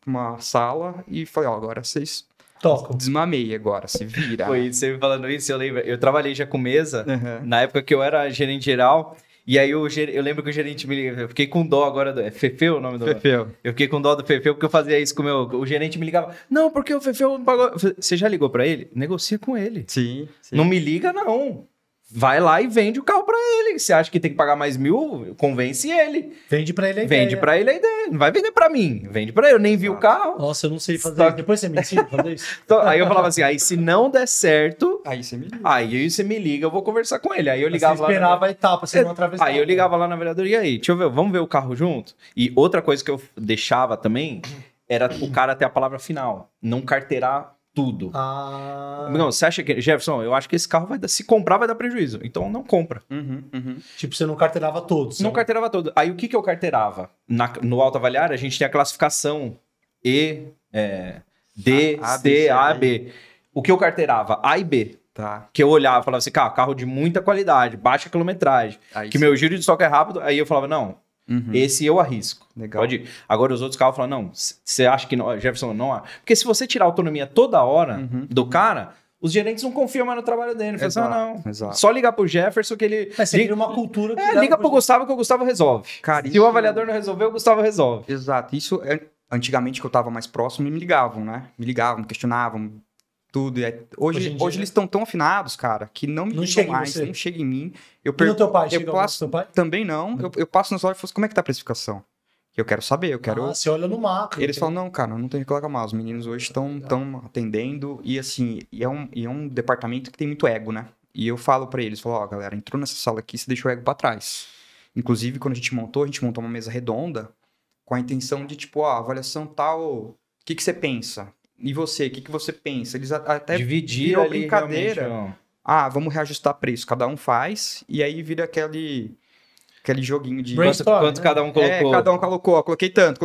uma sala e falei, agora vocês... Tocam. Desmamei agora, se vira. Foi isso, você me falando isso, eu lembro. Eu trabalhei já com mesa, na época que eu era gerente geral, e aí eu lembro que o gerente me ligava, eu fiquei com dó agora, é Fefeu o nome do... Fefeu. Eu fiquei com dó do Fefeu, porque eu fazia isso com o gerente me ligava, não, porque o Fefeu não pagou... Você já ligou pra ele? Negocia com ele. Sim. Não me liga, não. Vai lá e vende o carro pra ele. Você acha que tem que pagar mais 1.000? Convence ele. Vende pra ele a ideia. Vende pra ele a ideia. Não vai vender pra mim. Vende pra ele. Eu nem vi o carro. Nossa, eu não sei fazer isso. Depois você me ensina a fazer isso. Então, aí eu falava assim, aí se não der certo... Aí você me liga. Aí você me liga, eu vou conversar com ele. Aí eu ligava lá... Você esperava a etapa, você não atravessava. Aí eu ligava lá na vereadora, e aí? Deixa eu ver, vamos ver o carro junto? E outra coisa que eu deixava também era o cara ter a palavra final. Não carteirar tudo. Não, você acha que, Jefferson, eu acho que esse carro se comprar vai dar prejuízo. Então não compra. Tipo, você não carteirava todos. Não carteirava todo. Aí o que eu carteirava? No autoavaliar, a gente tem a classificação E, D, C, A, B. O que eu carteirava? A e B. Tá. Que eu olhava e falava assim, carro de muita qualidade, baixa quilometragem, aí que sim. Meu giro de estoque é rápido, aí eu falava, não, esse eu arrisco. Legal. Pode ir. Agora os outros carros falam, não, você acha que não, Jefferson, não há? Porque se você tirar a autonomia toda hora do cara, os gerentes não confiam mais no trabalho dele. Falam assim, não, exato. Só ligar pro Jefferson que ele... Mas você cria uma cultura que... liga pro Gustavo que o Gustavo resolve. Cara, se o avaliador não resolver, o Gustavo resolve. Exato. Isso, antigamente que eu tava mais próximo, me ligavam, né? Me ligavam, questionavam, tudo. Hoje eles estão tão afinados, cara, que não me ligam mais, não chega em mim. E no teu pai? Eu passo, também não. Eu passo nas lojas e falo, como é que tá a precificação? Eu quero saber, eu quero... você olha no macro. Eles falam, não, cara, não tem que reclamar. Os meninos hoje estão atendendo e, assim, é um departamento que tem muito ego, né? E eu falo pra eles, ó, galera, entrou nessa sala aqui, você deixou o ego pra trás. Inclusive, quando a gente montou uma mesa redonda com a intenção de, tipo, avaliação tal, o que você pensa? E você, o que você pensa? Eles até dividir ali brincadeira. Vamos reajustar preço. Cada um faz e aí vira aquele joguinho de... Quanto cada um colocou? Cada um colocou. Coloquei tanto.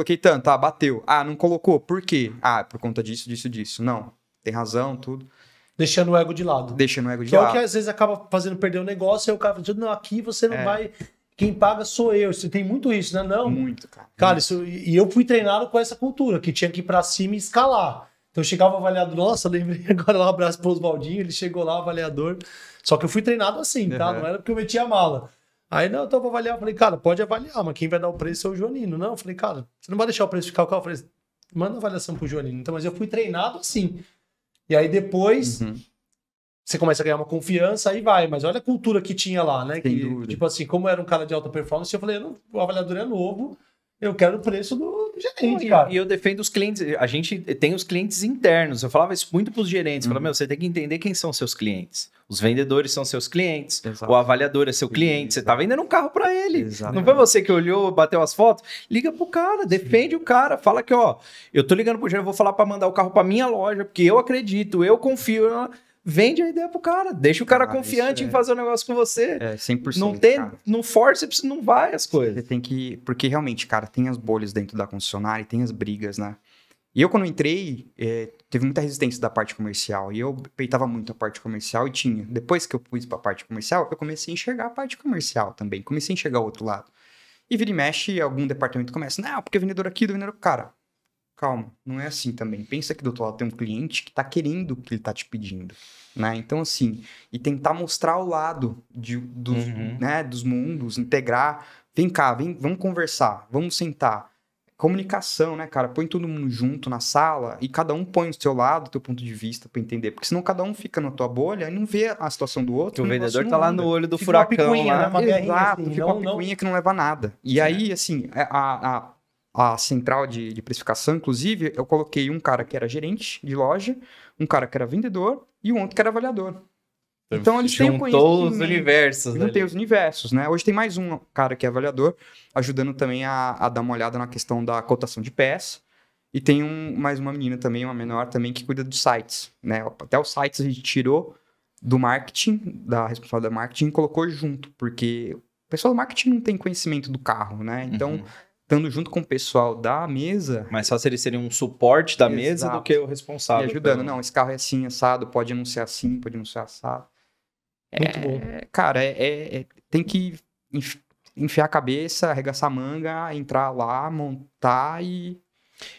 Bateu. Não colocou. Por quê? Por conta disso. Não, tem razão, tudo. Deixando o ego de lado. Que é o que às vezes acaba fazendo perder o negócio, e o cara fala, não, aqui você não vai... Quem paga sou eu. Você tem muito isso, né? Não. Muito, cara. Cara, e eu fui treinado com essa cultura, que tinha que ir pra cima e escalar. Então eu chegava o avaliador, nossa, lembrei agora lá, um abraço pro Oswaldinho, ele chegou lá, o avaliador. Só que eu fui treinado assim, tá? Não era porque eu metia a mala. Aí, não, então eu vou avaliar. Eu falei, cara, pode avaliar, mas quem vai dar o preço é o Joanino. Não, eu falei, cara, você não vai deixar o preço ficar o carro? Eu falei, manda a avaliação pro Joanino. Então, mas eu fui treinado assim. E aí depois... Você começa a ganhar uma confiança, aí vai. Mas olha a cultura que tinha lá, né? Que, tipo assim, como era um cara de alta performance, eu falei, o avaliador é novo, eu quero o preço do gerente, cara. E eu defendo os clientes. A gente tem os clientes internos. Eu falava isso muito pros gerentes. Eu falava, você tem que entender quem são seus clientes. Os vendedores são seus clientes. Exato. O avaliador é seu cliente. Você tá vendendo um carro para ele. Exato. Não foi você que olhou, bateu as fotos? Liga pro cara, defende o cara. Fala que, eu tô ligando pro gerente, eu vou falar para mandar o carro para minha loja, porque eu acredito, eu confio. Vende a ideia pro cara, deixa o cara confiante em fazer o negócio com você. 100%. Não force, não vai as coisas. Você tem que... Porque realmente, cara, tem as bolhas dentro da concessionária e tem as brigas, né? E eu, quando entrei, teve muita resistência da parte comercial. E eu peitava muito a parte comercial e tinha. Depois que eu fui pra parte comercial, eu comecei a enxergar a parte comercial também. Comecei a enxergar o outro lado. E vira e mexe, algum departamento começa, não, porque vendedor aqui, do vendedor... Cara, calma, não é assim também. Pensa que do outro lado tem um cliente que tá querendo o que ele tá te pedindo, né? Então, assim, e tentar mostrar o lado dos mundos, integrar. Vem cá, vamos conversar, vamos sentar. Comunicação, né, cara? Põe todo mundo junto na sala e cada um põe o seu lado, o teu ponto de vista pra entender. Porque senão cada um fica na tua bolha e não vê a situação do outro. Que o vendedor tá lá no olho do fica furacão. Uma picuinha, lá. Né? Uma Exato, assim, fica uma picuinha que não leva a nada. E aí, assim, a central de precificação, inclusive, eu coloquei um cara que era gerente de loja, um cara que era vendedor e um outro que era avaliador. Então eles têm o conhecimento. Juntou os universos. Juntei os universos, né? Hoje tem mais um cara que é avaliador, ajudando também a dar uma olhada na questão da cotação de peça. E tem mais uma menina também, uma menor também, que cuida dos sites, né? Até os sites a gente tirou do marketing, da responsável da marketing, e colocou junto, porque o pessoal do marketing não tem conhecimento do carro, né? Então... estando junto com o pessoal da mesa... Mas só se eles seriam um suporte da mesa do que o responsável. E ajudando. Não, esse carro é assim, assado, pode anunciar assim, pode anunciar assado. Muito bom. Cara, tem que enfiar a cabeça, arregaçar a manga, entrar lá, montar e...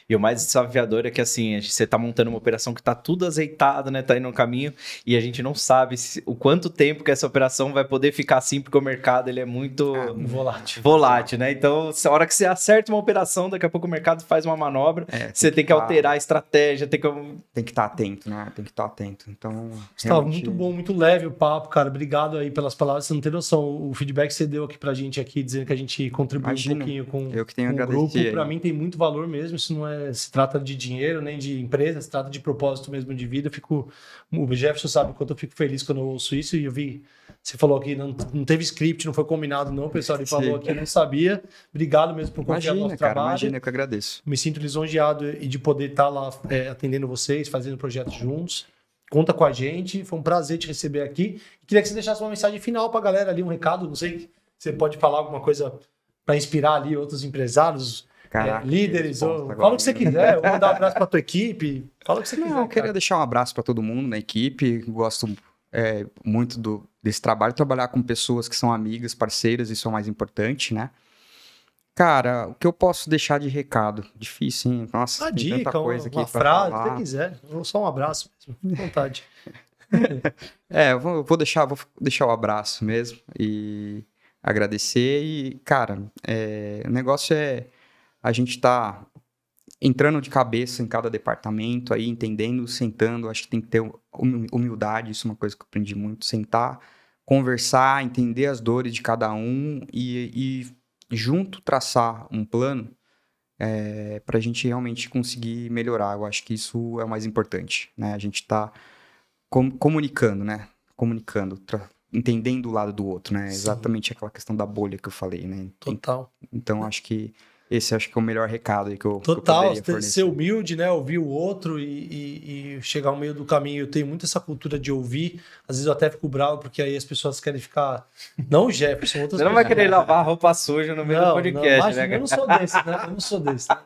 E o mais desafiador é que, assim, você tá montando uma operação que tá tudo azeitado, né? Tá indo no caminho e a gente não sabe o quanto tempo que essa operação vai poder ficar assim, porque o mercado, ele é muito volátil, né? Então, a hora que você acerta uma operação, daqui a pouco o mercado faz uma manobra, você tem que alterar a estratégia, tem que estar atento, né? Tem que estar atento. Então, Gustavo, muito bom, muito leve o papo, cara. Obrigado aí pelas palavras. Você não tem noção. O feedback que você deu aqui pra gente aqui, dizendo que a gente contribuiu um pouquinho com o grupo. Pra mim tem muito valor mesmo. Isso não se trata de dinheiro, nem de empresa, se trata de propósito mesmo de vida. O Jefferson sabe o quanto eu fico feliz quando eu ouço isso. E eu vi, você falou aqui, não teve script, não foi combinado não, o pessoal ele falou aqui, eu não sabia. Obrigado mesmo por confiar no nosso trabalho. Imagina, que eu agradeço. Me sinto lisonjeado e de poder estar lá atendendo vocês, fazendo projetos juntos. Conta com a gente, foi um prazer te receber aqui. Queria que você deixasse uma mensagem final para a galera ali, um recado, não sei, você pode falar alguma coisa para inspirar ali outros empresários, líderes, fala o que você quiser, ou mandar um abraço para tua equipe, fala o que você quiser. Eu queria deixar um abraço para todo mundo na equipe, gosto muito desse trabalho, trabalhar com pessoas que são amigas, parceiras, isso é o mais importante, né? Cara, o que eu posso deixar de recado? Difícil, hein? Nossa, tem tanta coisa aqui uma frase, se você quiser, ou só um abraço mesmo, à vontade. Eu vou deixar o abraço mesmo e agradecer e, cara, o negócio a gente tá entrando de cabeça em cada departamento aí, entendendo, sentando, acho que tem que ter humildade, isso é uma coisa que eu aprendi muito, sentar, conversar, entender as dores de cada um e junto traçar um plano para a gente realmente conseguir melhorar. Eu acho que isso é o mais importante, né? A gente está comunicando, né? Comunicando, entendendo o lado do outro, né? Sim. Exatamente aquela questão da bolha que eu falei, né? Total. Então, acho que esse é o melhor recado aí que eu Total, ser humilde, né? Ouvir o outro e chegar ao meio do caminho. Eu tenho muito essa cultura de ouvir. Às vezes eu até fico bravo, porque aí as pessoas querem ficar... Não o Jefferson, outras pessoas. Você não vai querer lavar roupa suja no meio do podcast, né? Eu não sou desse, né? Eu não sou desse. Né?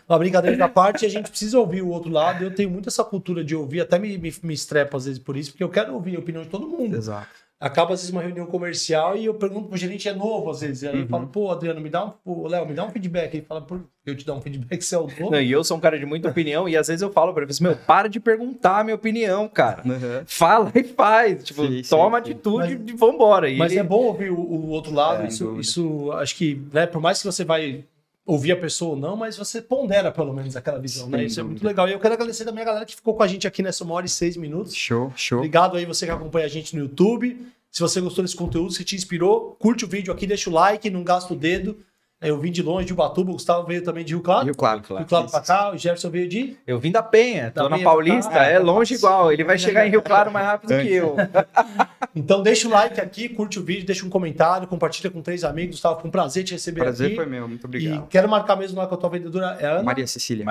Uma brincadeira da parte, a gente precisa ouvir o outro lado. Eu tenho muito essa cultura de ouvir, até me estrepo às vezes por isso, porque eu quero ouvir a opinião de todo mundo. Exato. Acaba às vezes uma reunião comercial e eu pergunto pro gerente, é novo às vezes. Aí eu falo, pô, Adriano, Léo, me dá um feedback. Ele fala, eu te dar um feedback, você é o novo. Não, e eu sou um cara de muita opinião e às vezes eu falo pra ele, meu, para de perguntar a minha opinião, cara. Fala e faz. Tipo, toma atitude e vambora. Mas é bom ouvir o outro lado. Isso, acho que, né, por mais que você vai ouvir a pessoa ou não, mas você pondera pelo menos aquela visão, né? Isso é muito legal. E eu quero agradecer também a galera que ficou com a gente aqui nessa 1h e 6 minutos. Show. Obrigado aí você que acompanha a gente no YouTube. Se você gostou desse conteúdo, se te inspirou, curte o vídeo aqui, deixa o like, não gasta o dedo. Eu vim de longe de Ubatuba, o Gustavo veio também de Rio Claro. Rio Claro pra cá, o Jefferson veio de... Eu vim da Penha, tô na Paulista, é longe igual. Ele vai chegar em Rio Claro mais rápido que eu. Então deixa o like aqui, curte o vídeo, deixa um comentário, compartilha com 3 amigos. Gustavo, foi um prazer te receber aqui. Prazer foi meu, muito obrigado. E quero marcar mesmo lá com a tua vendedora, é Ana. Maria Cecília.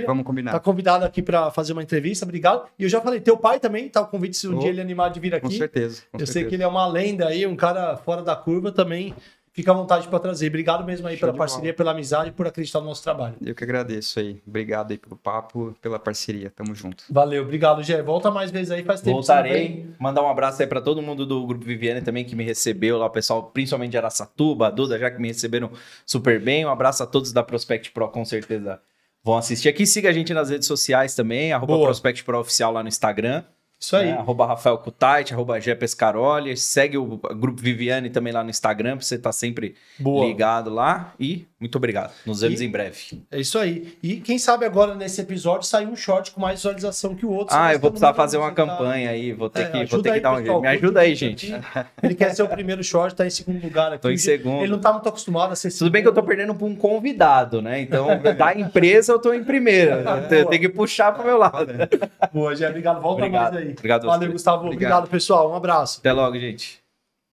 Vamos combinar. Tá convidado aqui pra fazer uma entrevista, obrigado. E eu já falei, teu pai também, tá o convite se um dia ele animar de vir aqui. Com certeza. Sei que ele é uma lenda aí, um cara fora da curva também. Fica à vontade para trazer. Obrigado mesmo aí pela parceria, pela amizade e por acreditar no nosso trabalho. Eu que agradeço aí. Obrigado aí pelo papo, pela parceria. Tamo junto. Valeu, obrigado, Gé. Volta mais vezes aí, faz tempo. Voltarei. Mandar um abraço aí para todo mundo do Grupo Viviane também que me recebeu lá, o pessoal, principalmente de Araçatuba, a Duda, já que me receberam super bem. Um abraço a todos da Prospect Pro, com certeza vão assistir aqui. Siga a gente nas redes sociais também, @Prospect Pro Oficial lá no Instagram. Isso aí. @Rafael Kutait, @Gé Pescaroli. Segue o Grupo Viviane também lá no Instagram, pra você estar sempre ligado lá. E muito obrigado. Nos vemos em breve. É isso aí. E quem sabe agora nesse episódio sair um short com mais visualização que o outro. Eu vou precisar fazer uma campanha aí. Vou ter que dar um jeito. Me ajuda aí, gente. Ele quer ser o primeiro short, tá em segundo lugar aqui. Tô em segundo. Ele não tá muito acostumado a ser Tudo bem que eu tô perdendo pra um convidado, né? Então, da empresa eu tô em primeira. Eu tenho que puxar pro meu lado. Boa, Gé. Obrigado. Volta mais aí. Obrigado. Valeu, Gustavo. Obrigado, pessoal. Um abraço. Até logo, gente.